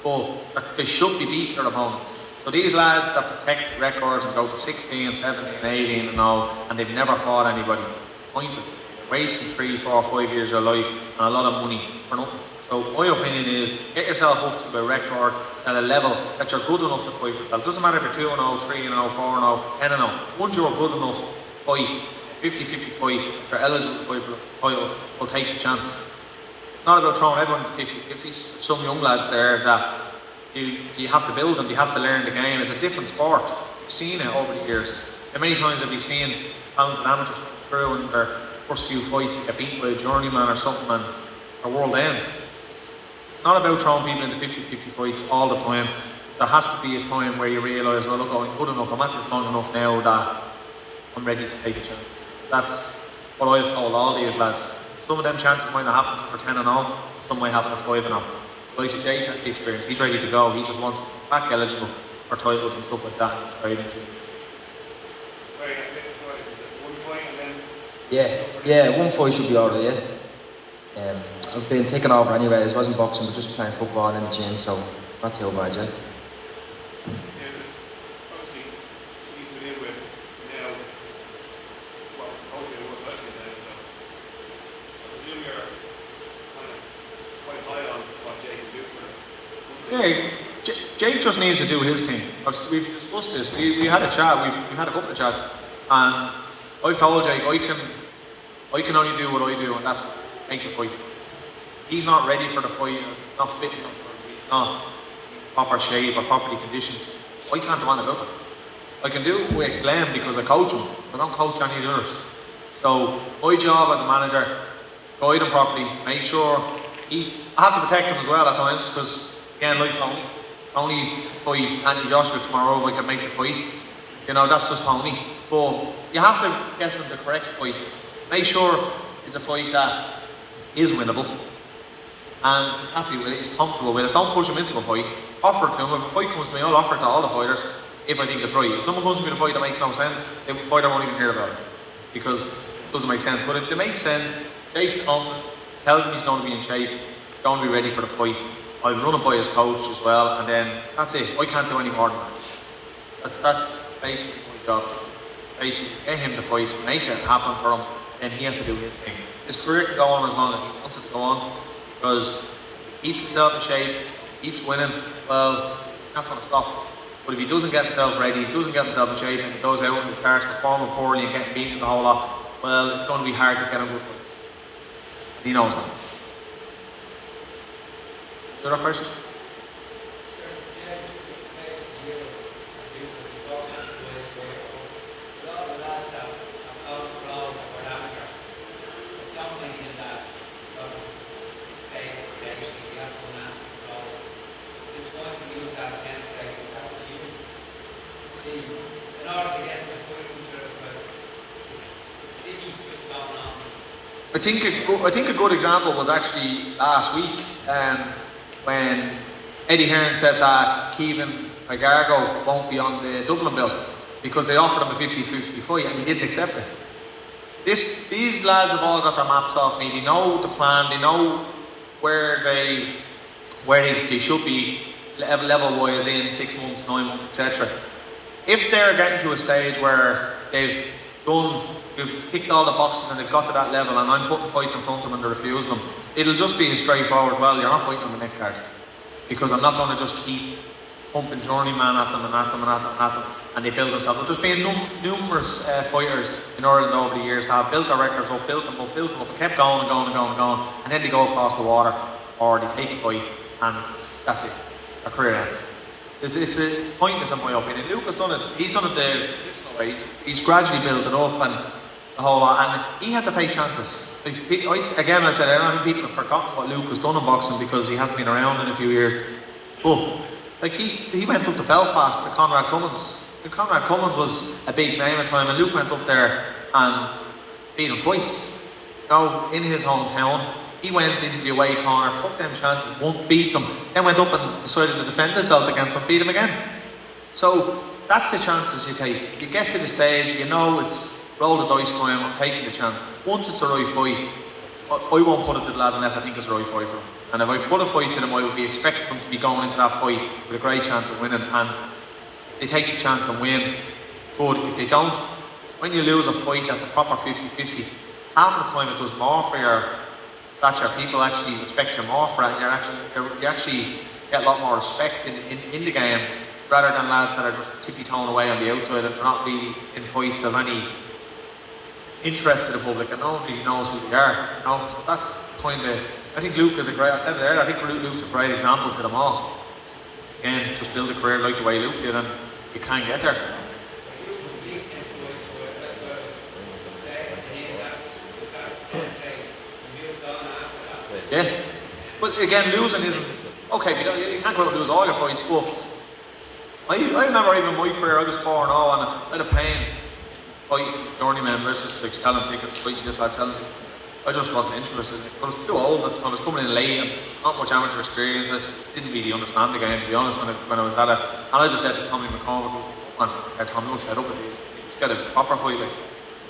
but they should be beating their opponents. So these lads that protect records and go to 16, 17, 18 and all, and they've never fought anybody, it's pointless. They're wasting 3, 4, 5 years of their life and a lot of money for nothing. So my opinion is, get yourself up to a record at a level that you're good enough to fight for. It doesn't matter if you're 2-0, 3-0, 4-0, 10-0. Once you're a good enough fight, 50-50 fight, if you're eligible to fight for the title, will take the chance. It's not about throwing everyone to 50-50s. There's some young lads there that you have to build them, you have to learn the game. It's a different sport. We've seen it over the years. And many times have we seen talented amateurs come through in their first few fights, they get beaten by a journeyman or something and their world ends. It's not about throwing people into 50-50 fights all the time. There has to be a time where you realise, well, look, I'm good enough, I'm at this long enough now that I'm ready to take a chance. That's what I've told all these lads. Some of them chances might not happen for 10-0, some might happen for 5-0. Like Jake has the experience, he's ready to go, he just wants to be back eligible for titles and stuff like that and straight into it. Very good. One fight and then Yeah, one fight should be alright, yeah. I've been taken over anyways, wasn't boxing but just playing football in the gym, so not too bad, yeah. there's obviously he's been in with now well supposedly a world record now, so I presume you're kind of quite high on what Jake can do for them. Yeah, Jake just needs to do his thing. We've discussed this, we had a chat, we've had a couple of chats, and I've told Jake I can only do what I do, and that's make the fight. He's not ready for the fight, he's not fit enough for it, he's not in proper shape or properly conditioned. I can't do anything about it. I can do it with Glenn because I coach him, I don't coach any of the others. So my job as a manager, guide him properly, make sure I have to protect him as well at times, because again, like Tony fight Anthony Joshua tomorrow if I can make the fight. You know, that's just Tony. But you have to get them the correct fights. Make sure it's a fight that is winnable and he's happy with it, he's comfortable with it. Don't push him into a fight. Offer it to him. If a fight comes to me, I'll offer it to all the fighters if I think it's right. If someone comes to me in a fight that makes no sense, the fighter won't even hear about it because it doesn't make sense. But if it makes sense, Jake's confident, tell him he's going to be in shape, he's going to be ready for the fight. I'll run it by his coach as well, and then that's it. I can't do any more than that. That's basically my job. Just basically get him the fight, make it happen for him, and he has to do his thing. His career can go on as long as he wants it to go on, because if he keeps himself in shape, keeps winning, well, he's not going to stop. But if he doesn't get himself ready, he doesn't get himself in shape, and he goes out and he starts performing poorly and getting beaten the whole lot, well, it's going to be hard to get him good fights. And he knows that. Other question? I think a good example was actually last week when Eddie Hearn said that Kevin Igargo won't be on the Dublin bill because they offered him a 50-50 fight and he didn't accept it. These lads have all got their maps off me. They know the plan. They know where they should be level-wise in 6 months, 9 months, etc. If they're getting to a stage where they've ticked all the boxes and they've got to that level and I'm putting fights in front of them and they're refusing them, it'll just be a straightforward, well, you're not fighting on the next card. Because I'm not going to just keep pumping journeyman at them and at them and at them and at them, and they build themselves up. There's been numerous fighters in Ireland over the years that have built their records up, built them up, and kept going and going and going and going, and then they go across the water or they take a fight and that's it. Their career ends. it's pointless in my opinion. Luke has done it. He's done it the traditional way. He's gradually built it up and the whole lot, and he had to take chances. Like, I said, I don't think people have forgotten what Luke has done in boxing because he hasn't been around in a few years. But like he went up to Belfast to Conrad Cummins. And Conrad Cummins was a big name at the time, and Luke went up there and beat him twice. You know, in his hometown. He went into the away corner, took them chances, beat them, then went up and decided to defend the belt against him, beat him again. So that's the chances you take. You get to the stage, you know it's roll the dice time, I'm taking the chance. Once it's the right fight, I won't put it to the lads unless I think it's the right fight for them. And if I put a fight to them, I would be expecting them to be going into that fight with a great chance of winning. And if they take the chance and win, good. If they don't, when you lose a fight that's a proper 50-50, half the time it does more for your stature. People actually respect you more for it, and you actually get a lot more respect in the game rather than lads that are just tippy-toeing away on the outside and they're not really in fights of any interest to the public and no one really knows who they are. You know? So that's kind of, I think Luke is I said it earlier, I think Luke's a great example to them all. Again, just build a career like the way Luke did and you can get there. Yeah, but again, losing isn't okay. You can't go out and lose all your fights. But I remember even my career, I was 4-0 and I had a pain fighting journeyman versus like selling tickets, fighting this lad selling tickets. I just wasn't interested in it. I was too old at the time. I was coming in late and not much amateur experience. I didn't really understand the game, to be honest, when I was at it. And I just said to Tommy McCormick, Tommy, I was fed up with these. You just get a proper fight. Like,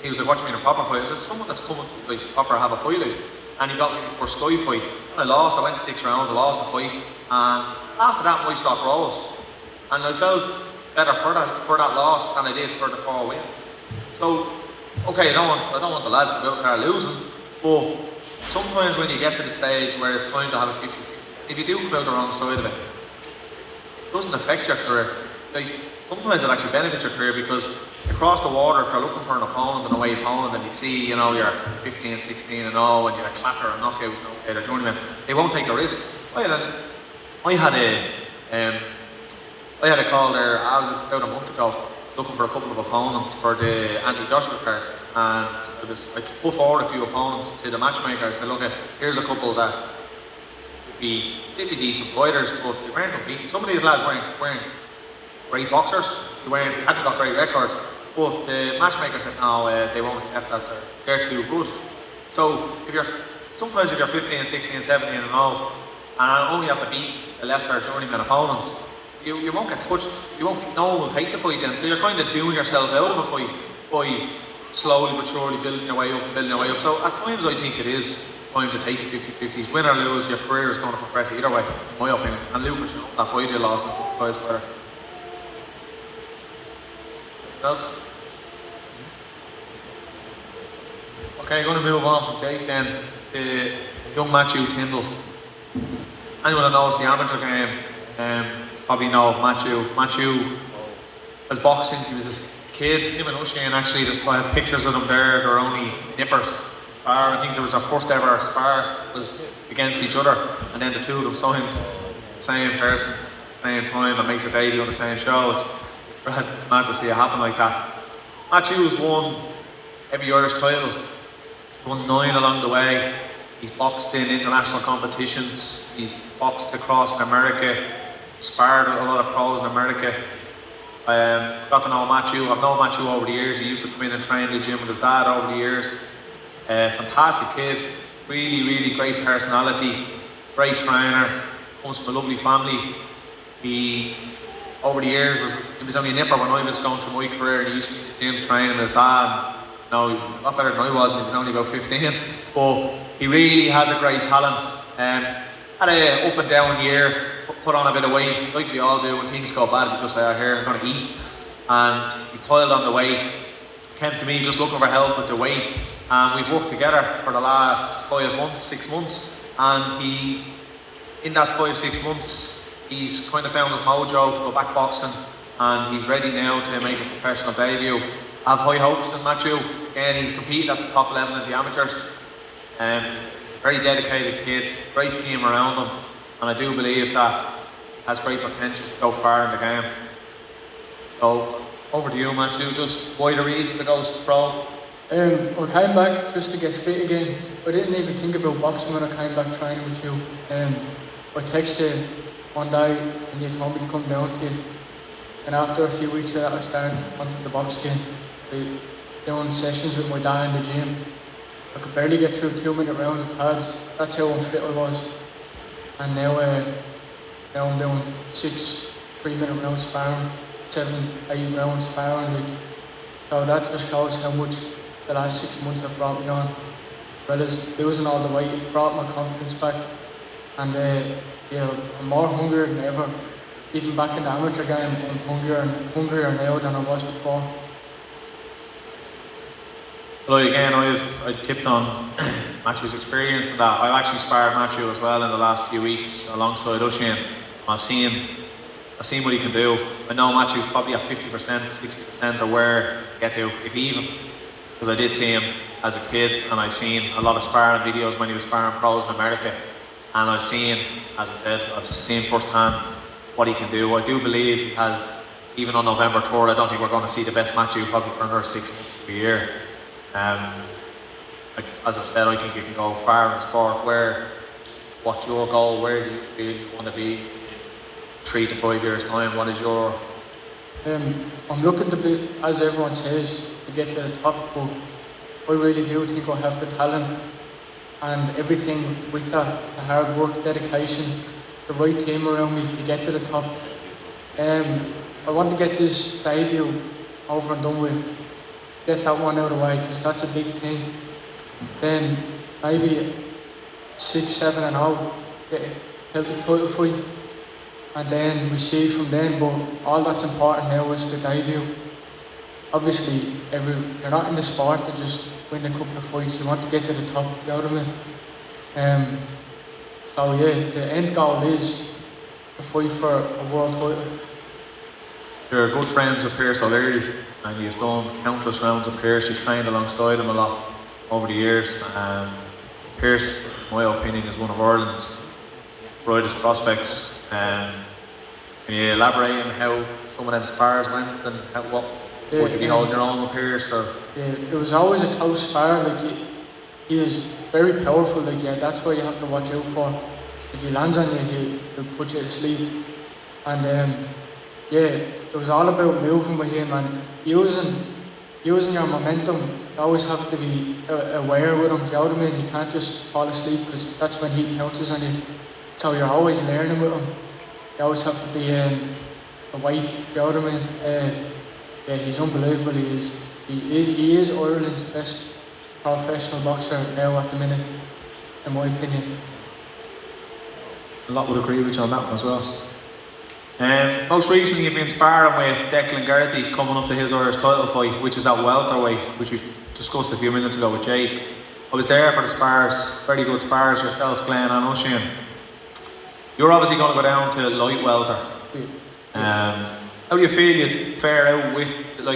he was like, what do you mean a proper fight? I said, someone that's coming like proper have a fight like. And he got me for a Sky fight. And I lost, I went 6 rounds, I lost the fight. And after that, my stock rose. And I felt better for that loss than I did for the 4 wins. So, okay, I don't want the lads to go out and start losing. But sometimes when you get to the stage where it's time to have a 50-50, if you do come out the wrong side of it, it doesn't affect your career. Like, sometimes it actually benefits your career because across the water, if they're looking for an opponent, an away opponent, and you see, you know, you're 15, 16 and all, and you're a clatter and knockouts, okay, they're journeymen, they won't take a risk. I had a call there, I was about a month ago, looking for a couple of opponents for the Andy Joshua card, and I put forward a few opponents to the matchmaker. I said, look, here's a couple that would be decent fighters, but they weren't unbeaten. Some of these lads weren't great boxers, they hadn't got great records, but the matchmaker said no, they won't accept that, they're too good. So sometimes if you're 15, 16, 17 and all, and I only have to beat the lesser journeyman opponents, you won't get touched, no one will take the fight then, so you're kind of doing yourself out of a fight by slowly but surely building your way up. So at times I think it is time to take the 50-50s, win or lose, your career is going to progress either way, in my opinion, and Luke has shown that by the loss and guys better. Else? Okay, going to move on from Jake then to young Matthew Tyndall. Anyone that knows the amateur game probably know of Matthew. Matthew has boxed since he was a kid. Him and Usheen actually, there's pictures of them there, they're only nippers. Spar, I think there was their first ever spar was against each other, and then the two of them signed the same person, same time, and make their debut on the same show. It's mad to see it happen like that. Matthew's won every Irish title, won 9 along the way. He's boxed in international competitions, he's boxed across in America, sparred a lot of pros in America. Got to know Matthew, I've known Matthew over the years. He used to come in and train in the gym with his dad over the years. Fantastic kid, really great personality, great trainer, comes from a lovely family. He, over the years, he was only a nipper when I was going through my career. He used to be in the gym training with his dad. No, a lot better than I was, and he was only about 15. But he really has a great talent. Had an up and down year, put on a bit of weight, like we all do. When things go bad, we just say, oh, here, I'm going to eat. And he piled on the weight, came to me just looking for help with the weight. And we've worked together for the last 5 months, 6 months. And he's, in that 5-6 months, he's kind of found his mojo to go back boxing. And he's ready now to make his professional debut. I have high hopes in Matthew. Again, he's competed at the top level in the amateurs. Very dedicated kid, great team around him. And I do believe that has great potential to go far in the game. So, over to you, Matthew. Just why the reason to go pro? I came back just to get fit again. I didn't even think about boxing when I came back training with you. I texted you one day and you told me to come down to you. And after a few weeks of that, I started onto the box again. Doing sessions with my dad in the gym. I could barely get through 2-minute rounds of pads. That's how unfit I was. And now I'm doing 6 3-minute rounds sparring, 7, 8 rounds sparring. So that just shows how much the last 6 months have brought me on. As well as losing all the weight, it's brought my confidence back. And I'm more hungry than ever. Even back in the amateur game, I'm hungrier now than I was before. Well, again, I tipped on Matthew's experience in that. I've actually sparred Matthew as well in the last few weeks alongside Oisin. I've seen what he can do. I know Matthew's probably at 50%, 60% of where he get to, if even. Because I did see him as a kid, and I've seen a lot of sparring videos when he was sparring pros in America. And I've seen, as I said, I've seen firsthand what he can do. I do believe he has, even on November tour, I don't think we're going to see the best Matthew probably for another 6 months of the year. As I've said, I think you can go far in the sport. What's your goal? Where do you feel you want to be in 3 to 5 years' time? What is your... I'm looking to be, as everyone says, to get to the top, but I really do think I have the talent and everything with that, the hard work, dedication, the right team around me to get to the top. I want to get this debut over and done with. Get that one out of the way, because that's a big thing. Then maybe 6, 7 and 0, get a Celtic title fight, and then we see from then. But all that's important now is the debut. Obviously, you're not in the sport to just win a couple of fights. You want to get to the top, you know what I mean? So yeah, the end goal is to fight for a world title. You're good friends with Pearse O'Leary, and you've done countless rounds of Pearse. You trained alongside him a lot over the years. Pearse, in my opinion, is one of Ireland's brightest prospects. Can you elaborate on how some of them spars went and would you be holding your own with Pearse? Yeah, it was always a close spar. He was very powerful. That's what you have to watch out for. If he lands on you, he'll put you to sleep. And it was all about moving with him and using your momentum. You always have to be aware with him, do you know what I mean? You can't just fall asleep, because that's when he pounces on you. So you're always learning with him. You always have to be awake, do you know what I mean? He's unbelievable, he is. He is Ireland's best professional boxer now at the minute, in my opinion. A lot would agree with you on that one as well. Most recently you've been sparring with Declan Geraghty coming up to his Irish title fight, which is at welterweight, which we discussed a few minutes ago with Jake. I was there for the spars, very good spars, yourself, Glenn and Oisin. You're obviously going to go down to light welter. How do you feel you fare out with,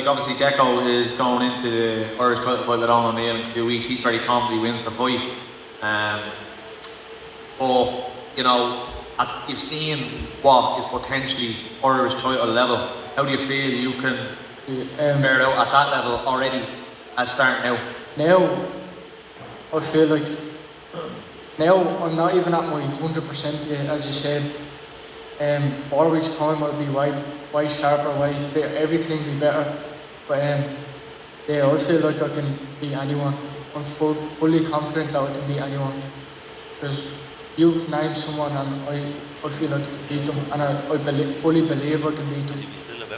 obviously Deco is going into the Irish title fight with Owen O'Neill in a few weeks. He's very confident he wins the fight. But, you've seen what is potentially Irish title level. How do you feel you can fare out at that level already as starting out? Now, I feel like, now I'm not even at my 100% yet, as you said. 4 weeks time I'll be way sharper, way fitter, everything will be better. But I feel like I can beat anyone. I'm fully confident that I can beat anyone. Because you name someone and I feel like I can beat them, and I fully believe I can beat them.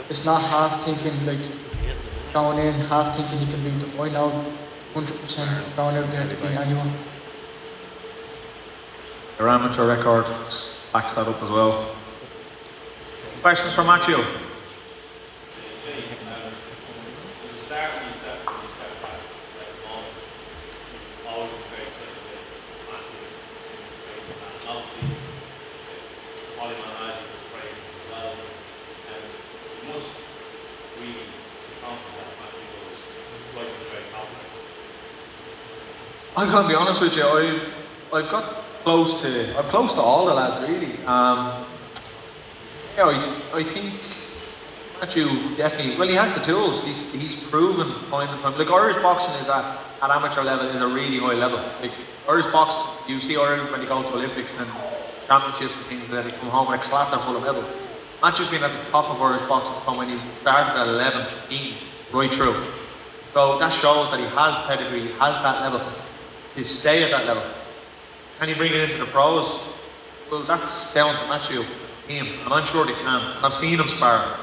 It's not half thinking, going in, half thinking you can beat them. I know 100% going out there to beat anyone. Your amateur record backs that up as well. Questions for Matthew? I'm going to be honest with you, I'm close to all the lads really. Yeah, I think Matthew definitely. Well, he has the tools. He's proven time and time. Like Irish boxing is at amateur level is a really high level. Like Irish boxing, you see Ireland when they go to Olympics and championships and things like that. They come home with a clatter full of medals. Matthew's been at the top of Irish boxing from when he started at 11, 15, right through. So that shows that he has pedigree, he has that level. To stay at that level. Can he bring it into the pros? Well, that's down to Matthew, him, and I'm sure they can. And I've seen him spar,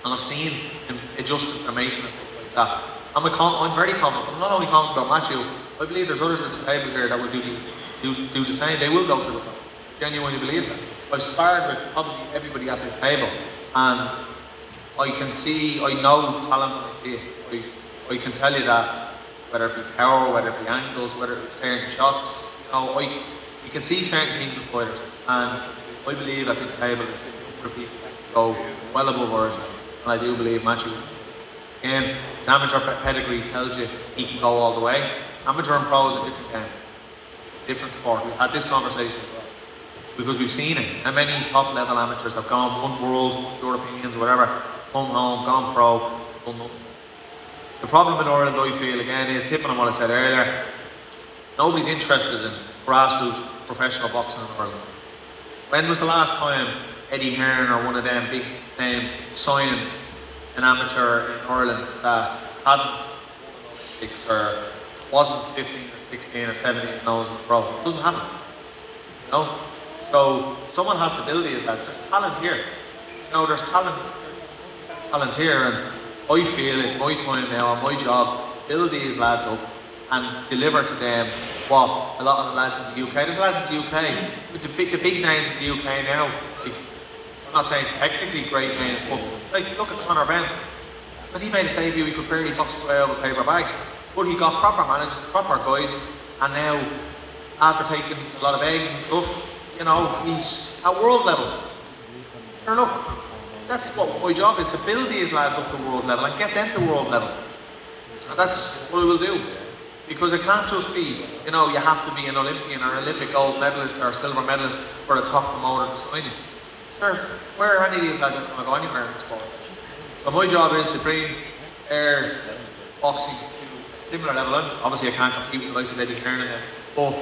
and I've seen him adjustments they're making and stuff like that. I'm very confident. I'm not only confident about Matthew, I believe there's others at the table here that will do the same. They will go to the top. Genuinely believe that. I've sparred with probably everybody at this table, and I can see, I know talent when I see it. I can tell you that, whether it be power, whether it be angles, whether it be certain shots, you can see certain things in fighters, and I believe at this table there's other people that go well above ours, and I do believe Matthew. And the amateur pedigree tells you he can go all the way. Amateur and pro is a different game, different sport. We've had this conversation because we've seen it. How many top level amateurs have gone, won world, Europeans, whatever, come home, gone pro, done nothing. The problem in Ireland, I feel, again, is tipping on what I said earlier. Nobody's interested in grassroots professional boxing in Ireland. When was the last time Eddie Hearn or one of them big names signed an amateur in Ireland that hadn't Olympics or wasn't 15 or 16 or 17 and knows pro? It doesn't happen. You know? So someone has to build these lads. There's talent here. You know, there's talent here, and I feel it's my time now and my job to build these lads up and deliver to them what a lot of the lads in the UK. There's lads in the UK, but the big names in the UK now, like, I'm not saying technically great names, but like look at Conor Benn. When he made his debut, he could barely box his way over a paper bag, but he got proper management, proper guidance, and now after taking a lot of eggs and stuff, you know, he's at world level. Sure, look, that's what my job is, to build these lads up to world level and get them to world level. And that's what we will do. Because it can't just be, you know, you have to be an Olympian or Olympic gold medalist or silver medalist for a top promoter to sign you. Sir, where are any of these lads going to go anywhere in the sport? So my job is to bring air boxing to a similar level. And obviously I can't compete with the likes of Eddie Hearn and them, but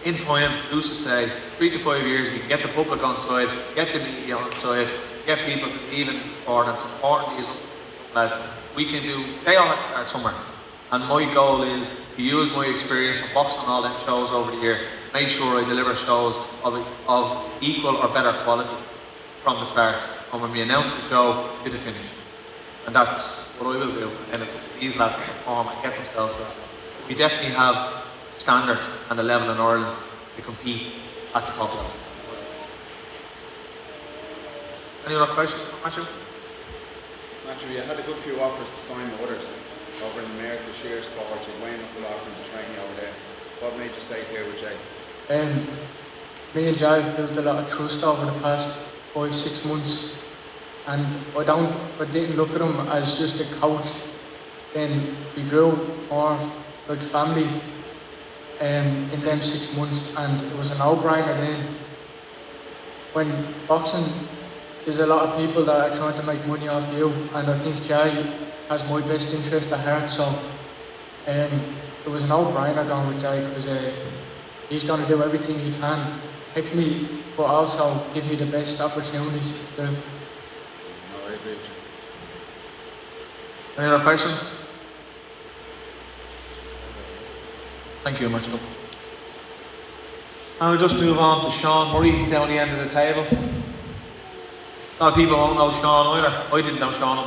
in time, who's to say, 3 to 5 years, we can get the public on side, get the media on side, get people believing in the sport and supporting these lads. We can do, they all have to start somewhere. And my goal is to use my experience of boxing all them shows over the year, make sure I deliver shows of equal or better quality from the start, from when we announce the show to the finish. And that's what I will do. And it's up to these lads to perform and get themselves there. We definitely have standard and a level in Ireland to compete at the top level. Any other questions for Matthew? Matthew, you had a good few offers to sign with others over in America, Sheer Sports, or Wayne up offering to train you over there. What made you stay here with Jay? Me and Jay have built a lot of trust over the past 5-6 months, and I didn't look at him as just a coach. Then we grew more like family in them 6 months, and it was a no-brainer then. When boxing, there's a lot of people that are trying to make money off you, and I think Jay has my best interest at heart, so it was a no-brainer going with Jay, because he's going to do everything he can to pick me, but also give me the best opportunities. No, I agree. Any other questions? Thank you, Matthew. And we'll just move on to Sean Murray down the end of the table. A lot of people won't know Sean either. I didn't know Sean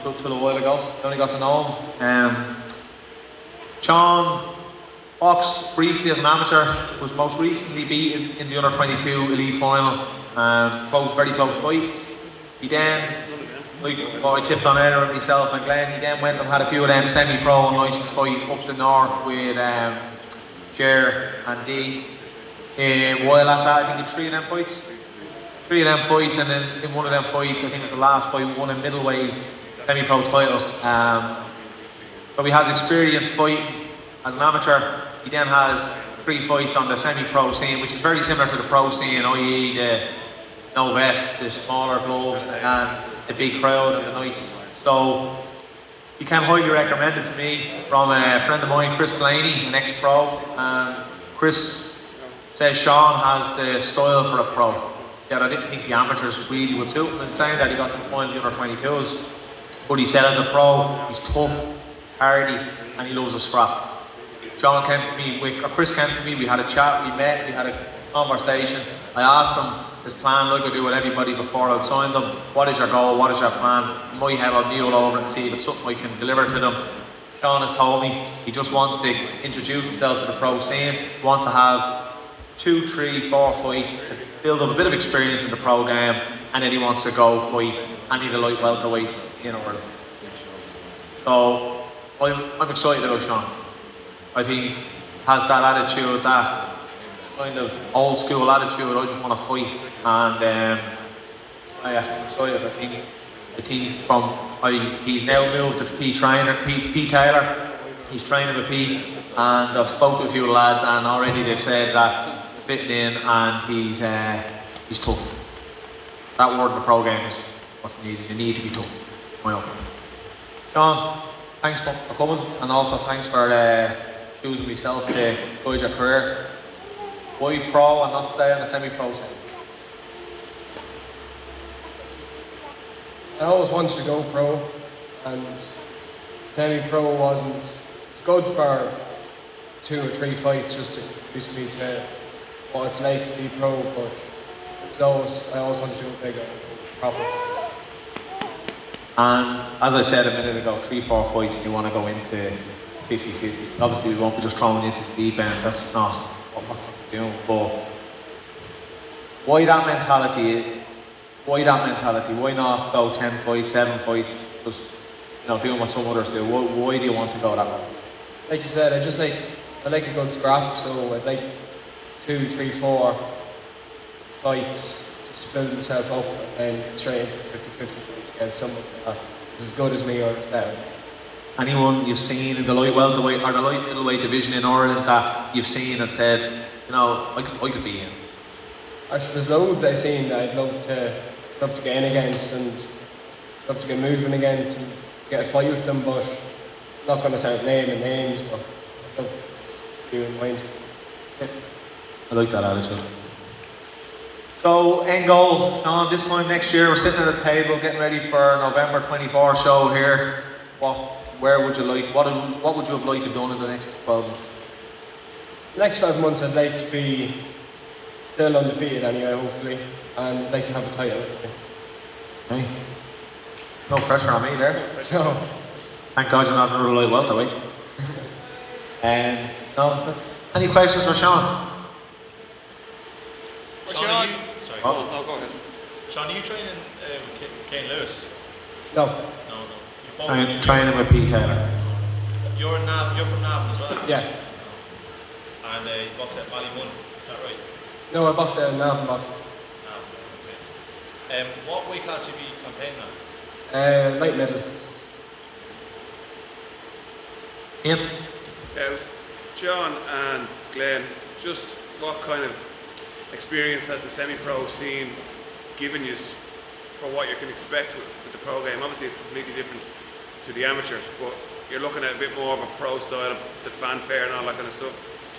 until a while ago. I only got to know him. Sean boxed briefly as an amateur, was most recently beaten in the under-22 elite final. Very close fight. He then, like what I tipped on earlier with myself and Glenn, he then went and had a few of them semi-pro and licensed fight up the north with Ger and Dee. While at that, I think in 3 of them fights. 3 of them fights, and then in one of them fights, I think it was the last fight, won a middleweight semi-pro title. So he has experience fighting as an amateur. He then has 3 fights on the semi-pro scene, which is very similar to the pro scene, i.e. no vest, the smaller gloves, and the big crowd and the nights. So he came highly recommended to me from a friend of mine, Chris Blaney, an ex-pro. And Chris says Sean has the style for a pro. That I didn't think the amateurs really would suit him, in saying that he got to the final of the under-22s. But he said as a pro, he's tough, hardy, and he loves a scrap. Chris came to me, we had a chat, we met, we had a conversation. I asked him his plan, like I do with everybody before I'd sign them. What is your goal? What is your plan? In my head, I'll mull over and see if it's something I can deliver to them. Sean has told me he just wants to introduce himself to the pro scene. He wants to have 2, 3, 4 fights, build up a bit of experience in the pro game, and then he wants to go fight any of the light welterweights in Ireland. So I'm excited about Sean. I think he has that attitude, that kind of old school attitude. I just want to fight, and I'm excited. I think he's now moved to P Taylor. He's training with P, and I've spoke to a few lads, and already they've said that fitting in, and he's tough. That word in the pro game is what's needed. You need to be tough, in my opinion. Sean, thanks for coming, and also thanks for choosing myself to guide your career. Why pro and not stay on the semi-pro scene? I always wanted to go pro, and semi-pro wasn't. It's good for 2 or 3 fights just to introduce me to what it's like to be pro, but I always wanted to go bigger, proper. And as I said a minute ago, 3, 4 fights, and you want to go into 50-50. Obviously, we won't be just thrown into the deep end. That's not what we're doing. But why that mentality? Why that mentality? Why not go 10 fights, 7 fights, just doing what some others do? Why do you want to go that way? Like you said, I like a good scrap, so I'd like 2, 3, 4 fights just to build myself up and get straight into 50-50 against someone that is as good as me or better. Anyone you've seen in the light welterweight or the light middleweight division in Ireland that you've seen and said, I could be in? Actually, there's loads I've seen that I'd love to get in against and love to get moving against and get a fight with them, but I'm not going to start naming names, but I'd love to do in mind. I like that attitude. So, end goal, Sean, this time next year, we're sitting at a table getting ready for November 24 show here. What would you have liked to have done in the next 12 months? The next 12 months I'd like to be still undefeated anyway, hopefully, and I'd like to have a title. Okay. No pressure on me there. No. Thank God you're not another light welterweight. Any questions for Sean? Sean, go ahead. Sean, are you training with Kane Lewis? No. No. I'm training with P Taylor. You're from Navan as well? Yeah. And you boxed at Ballymun, is that right? No, I boxed at Navan boxing. Okay. What weight class should you be campaigning on? Light middle. Ian? John and Glenn, just what kind of experience has the semi-pro scene given you for what you can expect with the pro game? Obviously it's completely different to the amateurs, but you're looking at a bit more of a pro style, the fanfare and all that kind of stuff.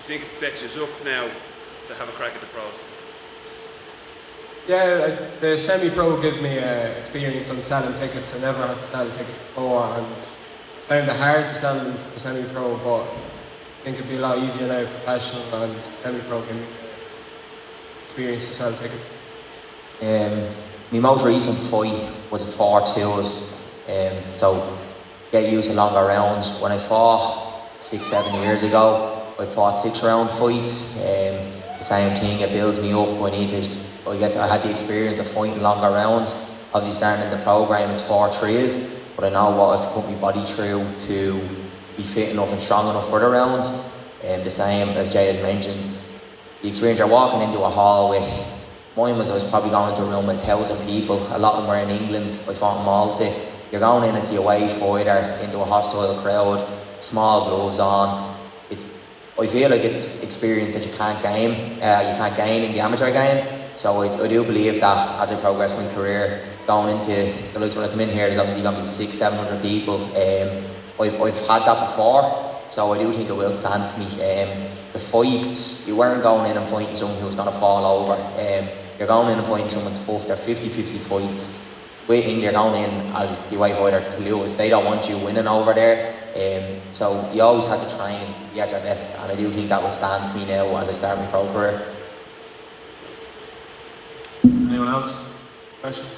Do you think it sets you up now to have a crack at the pros? Yeah, the semi-pro gave me experience on selling tickets. I never had to sell tickets before, and I found it hard to sell them for semi-pro, but I think it'd be a lot easier now, professional, and semi-pro gave me experience to sell tickets. My most recent fight was a 4-2s, so get used to longer rounds. When I fought 6-7 years ago, I fought 6-round fights. The same thing, it builds me up. I had the experience of fighting longer rounds. Obviously starting in the program it's 4-3s, but I know what I have to put my body through to be fit enough and strong enough for the rounds. The same as Jay has mentioned, the experience you're walking into a hall with. Mine was I was probably going into a room with 1,000 people. A lot of them were in England. I fought in Malta. You're going in as the away fighter into a hostile crowd, small gloves on. I feel like it's experience that you can't gain in the amateur game. So I do believe that as I progress my career, going into the likes when I come in here, there's obviously going to be 600-700 people. I've had that before, so I do think it will stand to me. The fights, you weren't going in and fighting someone who was going to fall over. You're going in and fighting someone tough. They're 50-50 fights. Waiting, you're going in as the way fighter to lose. They don't want you winning over there. So you always had to try and be at your best, and I do think that will stand to me now as I start my pro career. Anyone else? Questions?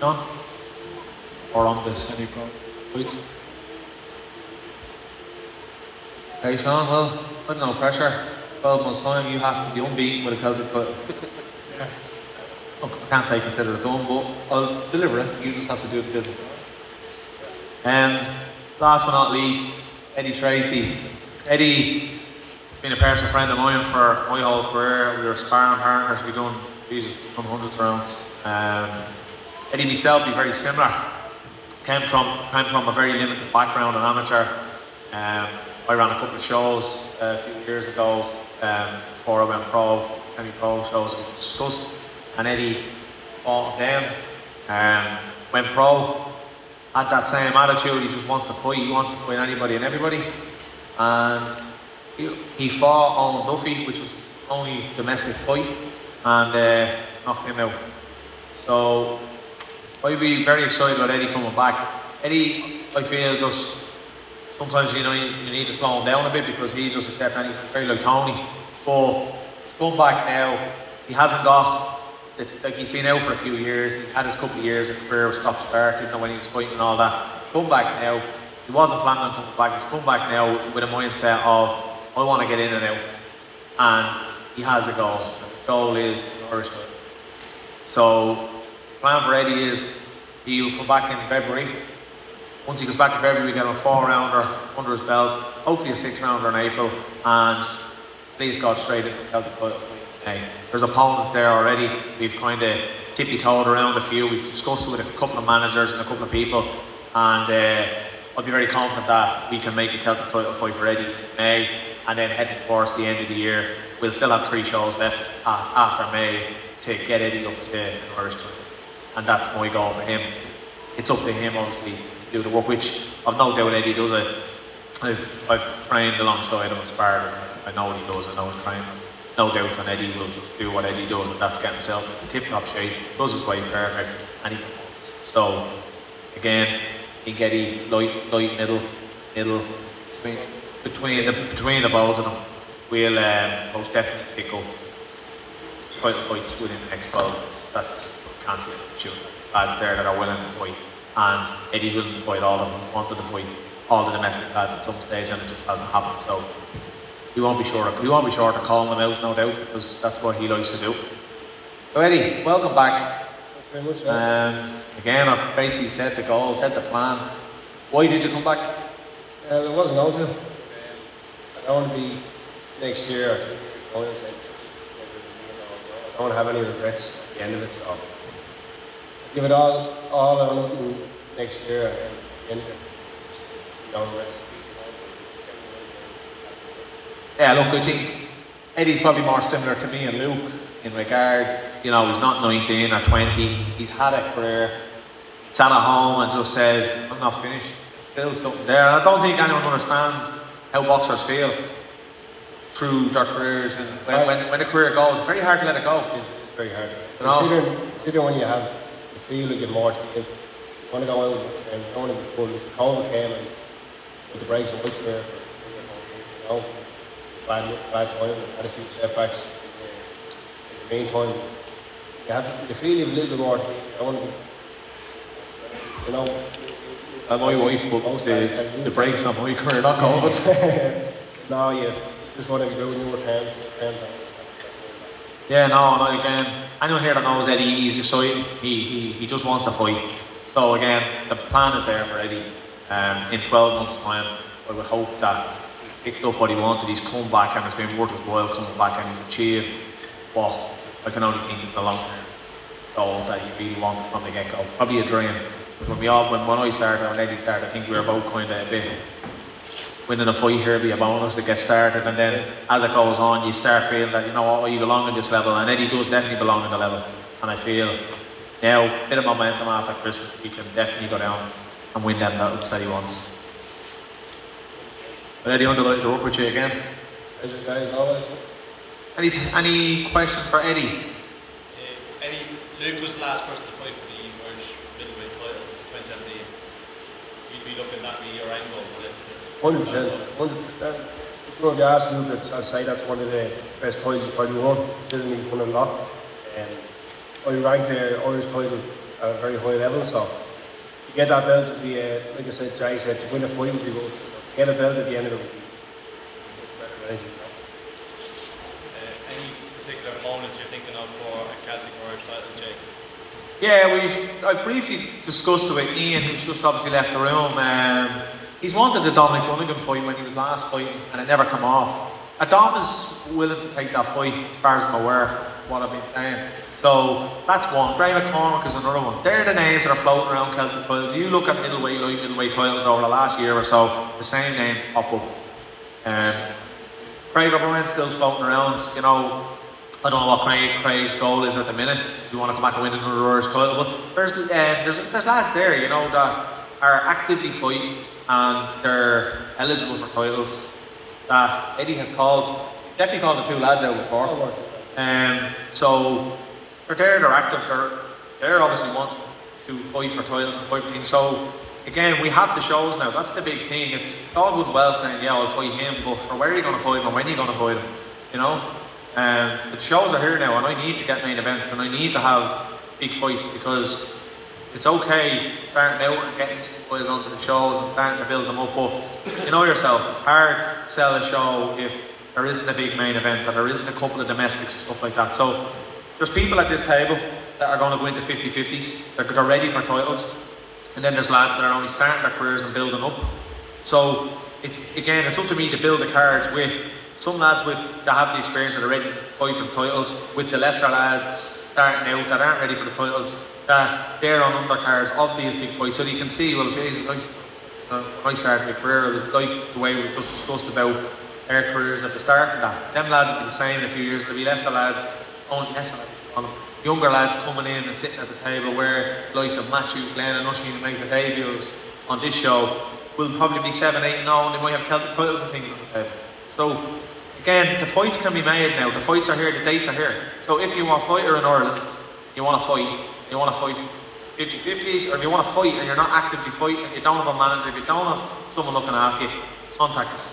None? Or on the semi-pro fights? Hey Sean, well, I've no pressure. 12 months time, you have to be unbeaten with a Celtic title. Look, I can't say consider it done, but I'll deliver it. You just have to do the business. Last but not least, Eddie Tracy. Eddie's been a personal friend of mine for my whole career. We were sparring partners. We've done, Jesus, we've done hundreds of rounds. Eddie and myself be very similar. Came from a very limited background, an amateur. I ran a couple of shows a few years ago before I went pro, semi-pro shows we discussed. And Eddie fought them, went pro, had that same attitude. He just wants to fight. He wants to fight anybody and everybody. And he fought Owen Duffy, which was his only domestic fight, and knocked him out. So I'd be very excited about Eddie coming back. Eddie, I feel, just sometimes you need to slow him down a bit because he just accepts anything, very like Tony. But to come back now, he hasn't got. Like he's been out for a few years, he's had his couple of years of career of stop-start, didn't know when he was fighting and all that. Come back now, he wasn't planning on coming back, he's come back now with a mindset of, I want to get in and out. And he has a goal, and his goal is the Irish title. So, the plan for Eddie is, he'll come back in February. Once he goes back in February, we get him a 4-rounder under his belt, hopefully a 6-rounder in April, and please God straight into the Celtic title fight. There's opponents there already. We've kind of tippy-toed around a few. We've discussed it with a couple of managers and a couple of people, and I'll be very confident that we can make a Celtic title fight for Eddie in May, and then heading towards the end of the year, we'll still have 3 shows left after May to get Eddie up to an Irish title, and that's my goal for him. It's up to him, obviously, to do the work, which I've no doubt Eddie does it. I've trained alongside him and sparred him. I know what he does. I know his training. No doubts on Eddie will just do what Eddie does, and that's get himself in tip-top shape, does his weight perfect, and he performs. So, again, I think Eddie, light, middle, between the both of them, we'll most definitely pick up title fights within the next 12 months. That's, can't see it, lads there that are willing to fight, and Eddie's willing to fight all of them. He wanted to fight all the domestic lads at some stage, and it just hasn't happened. So. He won't be short of calling them out, no doubt, because that's what he likes to do. So Eddie, welcome back. Thanks very much. Again, I've basically set the goal, set the plan. Why did you come back? I wasn't going to. I don't want to be next year or 2 years going and say, I don't want to have any regrets at the end of it, so give it all on next year and at the end of it, no regrets. Yeah, look, I think Eddie's probably more similar to me and Luke in regards, he's not 19 or 20, he's had a career, sat at home and just said, I'm not finished, there's still something there. And I don't think anyone understands how boxers feel through their careers, and when a career goes, it's very hard to let it go. It's very hard. Considering when you have the feel you get more to give, you want to go out and you don't want to be pulled. COVID came and with the breaks in my career for bad time, had a few setbacks. In the meantime, you feel you have a little bit more to give. I want to be, And my wife put the brakes on my career, not COVID. No, you just want to be doing your terms. Yeah, no, again, anyone here that knows Eddie, he's excited. He just wants to fight. So again, the plan is there for Eddie. In 12 months' time, I would hope that he's picked up what he wanted. He's come back and it's been worth his while coming back, and he's achieved what I can only think is a long-term goal that he really wanted from the get-go. Probably a dream. Because when I started, when Eddie started, I think we were both kind of a bit winning a fight here be a bonus to get started, and then as it goes on, you start feeling that, you know what, you belong in this level, and Eddie does definitely belong in the level. And I feel now, a bit of momentum after Christmas, we can definitely go down and win them belts that he wants. But Eddie, delighted to work with you again. Pleasure, guys, always. Any questions for Eddie? Eddie, Luke was the last person to fight for the Irish middleweight title in 2017. You'd be looking at be your angle, would it? 100%. If you ask Luke, I'd say that's one of the best titles he's probably won, considering he's won a lot. I rank the Irish title at a very high level, so to get that belt would be, like I said, Jay said, to win a fight would be good. To get a belt at the end of it would be much better than anything. Any particular opponents you're thinking of for a Celtic or Irish title, Jay? Yeah, I briefly discussed it with Ian, who's just obviously left the room. He's wanted the Dominic Donegan fight when he was last fighting, and it never come off. Dom is willing to take that fight, as far as I'm aware, from what I've been saying. So that's one. Gray McCormick is another one. They're the names that are floating around Celtic titles. You look at middleweight, light middleweight titles over the last year or so, the same names pop up. Craig O'Brien's still floating around. You know, I don't know what Craig's goal is at the minute. If you want to come back and win another Irish title, but there's lads there, you know, that are actively fighting and they're eligible for titles. That Eddie has definitely called the two lads out before. So they're there, they're active, they're obviously wanting to fight for titles and fight for things. So again, we have the shows now. That's the big thing. It's all good and well saying, yeah, I'll fight him, but sure, where are you going to fight him and when are you going to fight him? You know? The shows are here now, and I need to get main events, and I need to have big fights, because it's okay starting out and getting boys onto the shows and starting to build them up, but you know yourself, it's hard to sell a show if there isn't a big main event, or there isn't a couple of domestics and stuff like that. So there's people at this table that are going to go into 50-50s, they're ready for titles, and then there's lads that are only starting their careers and building up. So it's up to me to build the cards with some lads that have the experience that are ready to fight for the titles, with the lesser lads starting out that aren't ready for the titles, that they're on undercards of these big fights. So you can see, well, Jesus, when I started my career, it was like the way we just discussed about our careers at the start of that. Them lads will be the same in a few years. There'll be younger lads coming in and sitting at the table, where the likes of Matthew, Glenn and Usheen to make their debuts on this show will probably be 7, 8 and 0, and they might have Celtic titles and things on the table. So again, the fights can be made now. The fights are here, the dates are here. So if you are a fighter in Ireland, you want to fight 50-50s, or if you want to fight and you're not actively fighting, and you don't have a manager, if you don't have someone looking after you, contact us.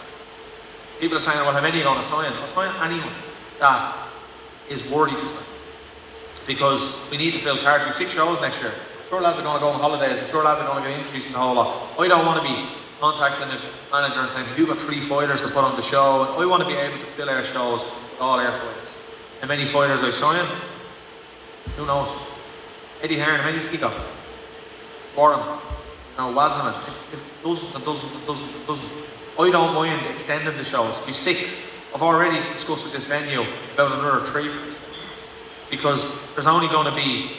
People are saying, well, how many are going to sign? I'll sign anyone that is worthy to sign. Because we need to fill cards. We have 6 shows next year. I'm sure lads are going to go on holidays. I'm sure lads are going to get increased in the whole lot. I don't want to be contacting the manager and saying, have you got 3 fighters to put on the show? And I want to be able to fill our shows with all our fighters. How many fighters I sign? Who knows? Eddie Hearn, how many has he got? Warren, Wasserman, if dozens and dozens and dozens and dozens. I don't mind extending the shows. We've 6. I've already discussed with this venue about another 3 for this. Because there's only going to be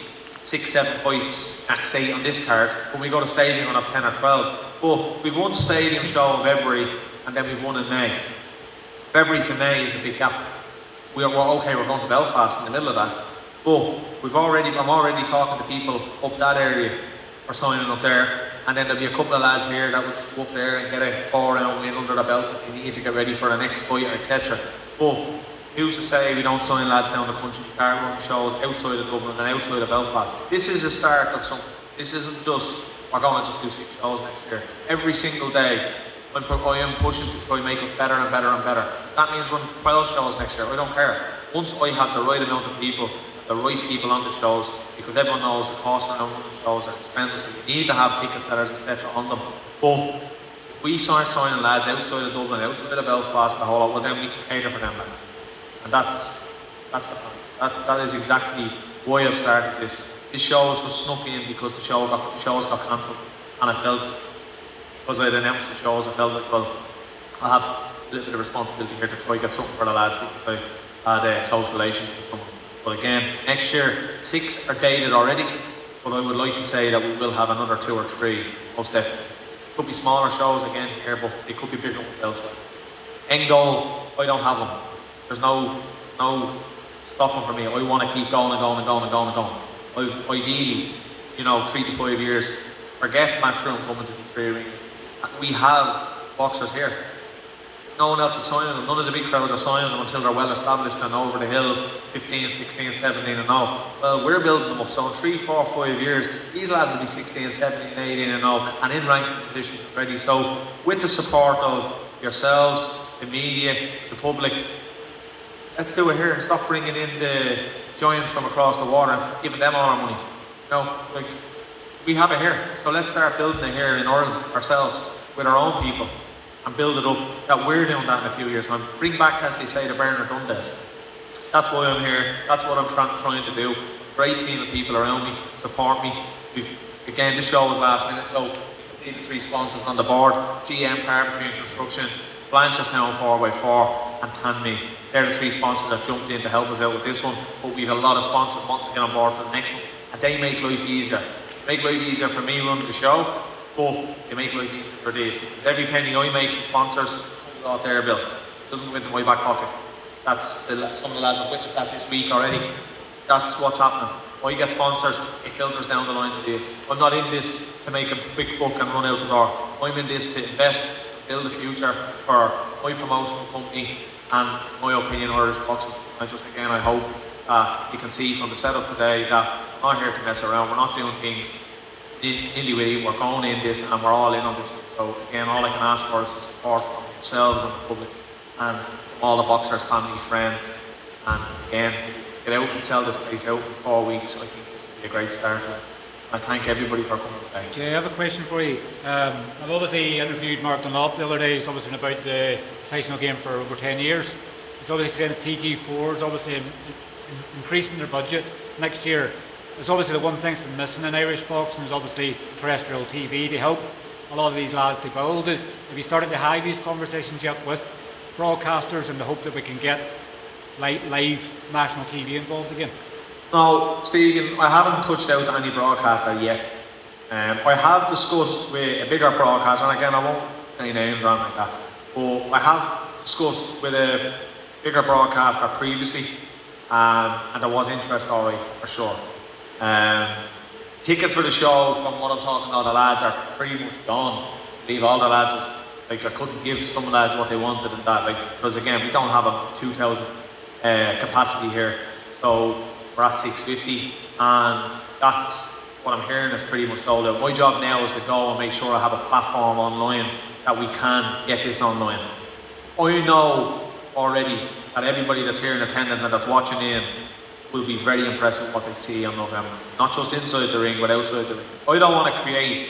6, 7 fights, max 8 on this card. When we go to stadium, we'll have 10 or 12. But we've one stadium show in February, and then we've one in May. February to May is a big gap. We're going to Belfast in the middle of that. But I'm already talking to people up that area for signing up there. And then there'll be a couple of lads here that will just go up there and get a 4-round win under the belt that they need to get ready for the next fight, etc. But who's to say we don't sign lads down the country to start running shows outside of Dublin and outside of Belfast? This is the start of something. This isn't just, we're going to just do 6 shows next year. Every single day, I am pushing to try and make us better and better and better. That means run 12 shows next year. I don't care. Once I have the right amount of people, the right people on the shows, because everyone knows the costs around running shows are expensive, so you need to have ticket sellers, etc. on them. But if we start signing lads outside of Dublin, outside of Belfast, the whole lot, well then we can cater for them lads. And that's the plan. That is exactly why I've started this. This show was just snuck in because the shows got cancelled, and I felt, because I'd announced the shows, I felt like, well, I have a little bit of responsibility here to try and get something for the lads, because I had a close relationship with someone. But again, next year, 6 are dated already, but I would like to say that we will have another 2 or 3, most definitely. Could be smaller shows again here, but it could be bigger ones elsewhere. End goal, I don't have them. There's no stopping for me. I want to keep going and going and going and going and going. Ideally, 3 to 5 years, forget Matchroom coming to the 3 Arena. We have boxers here. No one else is signing them. None of the big crowds are signing them until they're well established and over the hill, 15, 16, 17 and 0. Well, we're building them up. So in 3, 4, 5 years, these lads will be 16, 17, 18 and 0 and in ranking positions already. So with the support of yourselves, the media, the public, let's do it here and stop bringing in the giants from across the water and giving them all our money. We have it here. So let's start building it here in Ireland ourselves with our own people. And build it up, that we're doing that in a few years' time. Bring back, as they say, the Bernard Dunn days. That's why I'm here, that's what I'm trying to do. Great team of people around me, support me. Again, this show was last minute, so you can see the 3 sponsors on the board. GM Carpentry and Construction, Blanchardstown 4x4 and TanMe. They're the 3 sponsors that jumped in to help us out with this one, but we've a lot of sponsors wanting to get on board for the next one, and they make life easier. Make life easier for me running the show, but they make life easier for these. Because every penny I make from sponsors comes out their bill. It doesn't go into my back pocket. Some of the lads have witnessed that this week already. That's what's happening. I get sponsors, it filters down the line to this. I'm not in this to make a quick buck and run out the door. I'm in this to invest, build a future for my promotional company and, in my opinion, Irish boxing. I hope you can see from the setup today that we're not here to mess around. We're not doing things nilly-willy. We're going in this and we're all in on this one. So again, all I can ask for is the support from yourselves and the public and from all the boxers, families, friends. And again, get out and sell this place out in 4 weeks. I think this will be a great start to it. I thank everybody for coming today. Jay, I have a question for you. I've obviously interviewed Mark Dunlop the other day. He's obviously been about the professional game for over 10 years. He's obviously saying TG4 is obviously increasing their budget next year. There's obviously the one thing that's been missing in Irish boxing is obviously terrestrial TV to help a lot of these lads to build it. Have you started to have these conversations yet with broadcasters in the hope that we can get live national TV involved again? No, Stephen, I haven't touched out to any broadcaster yet. I have discussed with a bigger broadcaster, and again, I won't say names or anything like that, but I have discussed with a bigger broadcaster previously, and there was interest already, for sure. Tickets for the show, from what I'm talking about, the lads are pretty much gone. I believe all the lads, I couldn't give some of the lads what they wanted and that, because again, we don't have a 2,000 capacity here, so we're at 650, and that's what I'm hearing is pretty much sold out. My job now is to go and make sure I have a platform online that we can get this online. I know already that everybody that's here in attendance and that's watching in will be very impressed with what they see on November. Not just inside the ring, but outside the ring. I don't want to create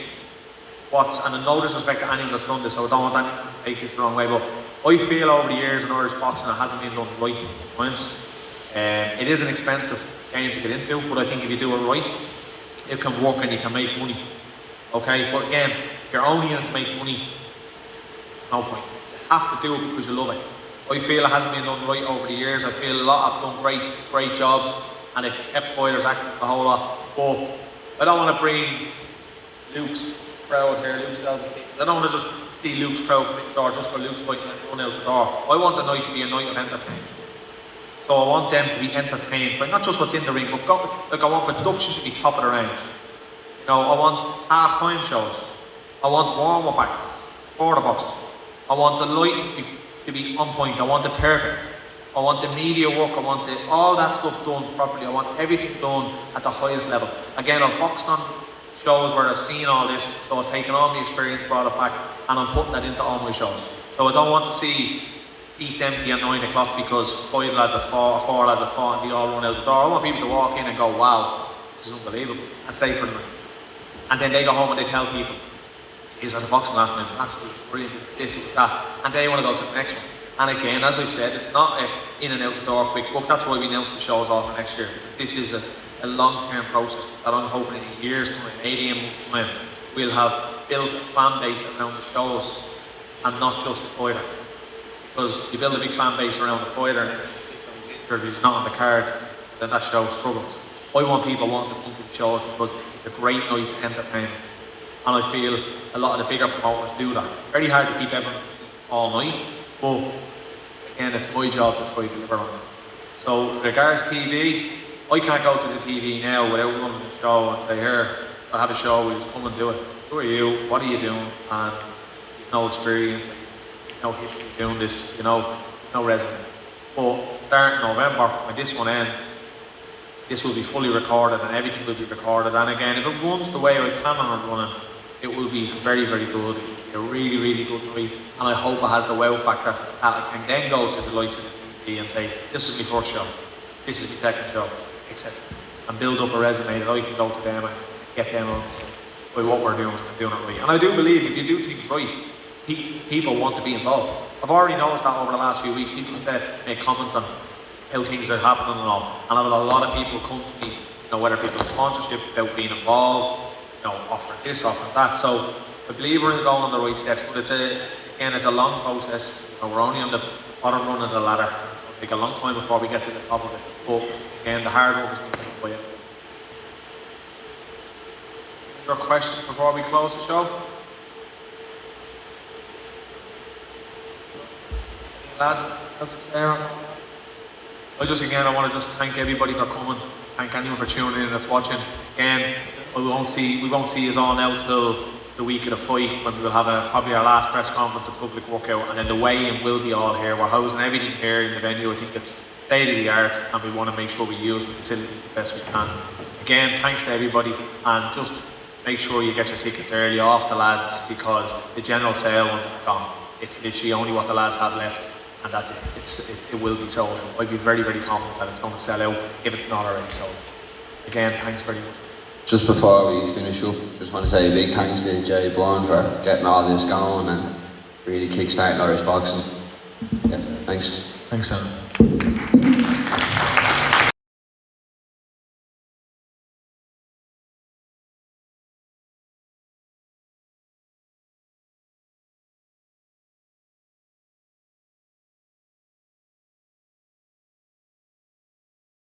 and no disrespect to anyone that's done this, so I don't want anyone to take this the wrong way, but I feel over the years in Irish boxing it hasn't been done right at times. It is an expensive game to get into, but I think if you do it right, it can work and you can make money. Okay, but again, if you're only in it to make money, no point. You have to do it because you love it. I feel it hasn't been done right over the years. I feel a lot have done great jobs and they've kept fighters active a whole lot. But I don't want to bring Luke's crowd here, Luke's self-esteem. I don't want to just see Luke's crowd come in the door just for Luke's fight and run out the door. I want the night to be a night of entertainment. So I want them to be entertained, but not just what's in the ring, but I want production to be top of the range. I want half-time shows. I want warm-up acts for the boxing. I want the lighting to be on point. I want it perfect. I want the media work. I want all that stuff done properly. I want everything done at the highest level. Again, I've boxed on shows where I've seen all this, so I've taken all my experience, brought it back, and I'm putting that into all my shows. So I don't want to see seats empty at 9 o'clock because 5 lads have fought, 4 lads have fought, and they all run out the door. I want people to walk in and go, wow, this is unbelievable, and stay for the night. And then they go home and they tell people, here's at the boxing last night, it's absolutely brilliant, this, it's that, and they want to go to the next one. And again, as I said, it's not in and out the door quick book. That's why we announced the shows off for next year, because this is a long-term process that I'm hoping in a year's time, 18 months' time, we'll have built a fan base around the shows and not just the fighter. Because you build a big fan base around the fighter and if he's not on the card, then that show struggles. I want people wanting to come to the shows because it's a great night to entertainment. and I feel a lot of the bigger promoters do that. Very hard to keep everyone all night, but again, it's my job to try to deliver on it. So, regards TV, I can't go to the TV now without running the show and say, here, I have a show, will you just come and do it? Who are you? What are you doing? And you've no experience, no history doing this, you know, no resume. But starting November, when this one ends, this will be fully recorded and everything will be recorded. And again, if it runs the way I plan on it running, it will be very, very good. It'll be a really, really good night. And I hope it has the wow factor that I can then go to the likes of the TV and say, this is my first show, this is my second show, etc. And build up a resume that I can go to them and get them on by what we're doing and doing it right. And I do believe if you do things right, people want to be involved. I've already noticed that over the last few weeks. People have said, make comments on how things are happening and all. And I've had a lot of people come to me, you know, whether people have sponsorship, about being involved, you know, offering this, offering that. So I believe we're going on the right steps, but it's a long process. You know, we're only on the bottom rung of the ladder. It's going to take a long time before we get to the top of it. But again, the hard work has been done by it. Any other questions before we close the show? Lads, else to say on? I want to just thank everybody for coming. Thank anyone for tuning in that's watching. Again, we won't see us all now till the week of the fight, when we'll have probably our last press conference, a public workout, and then the weigh-in will be all here. We're housing everything here in the venue. I think it's state of the art, and we want to make sure we use the facilities the best we can. Again, thanks to everybody, and just make sure you get your tickets early off the lads, because the general sale ones are gone. It's literally only what the lads have left, and that's it. It will be sold. I'd be very, very confident that it's going to sell out if it's not already sold. Again, thanks very much. Just before we finish up, just want to say a big thanks to Jerry Bourne for getting all this going and really kickstarting Irish boxing. Yeah, thanks. Thanks, Sam.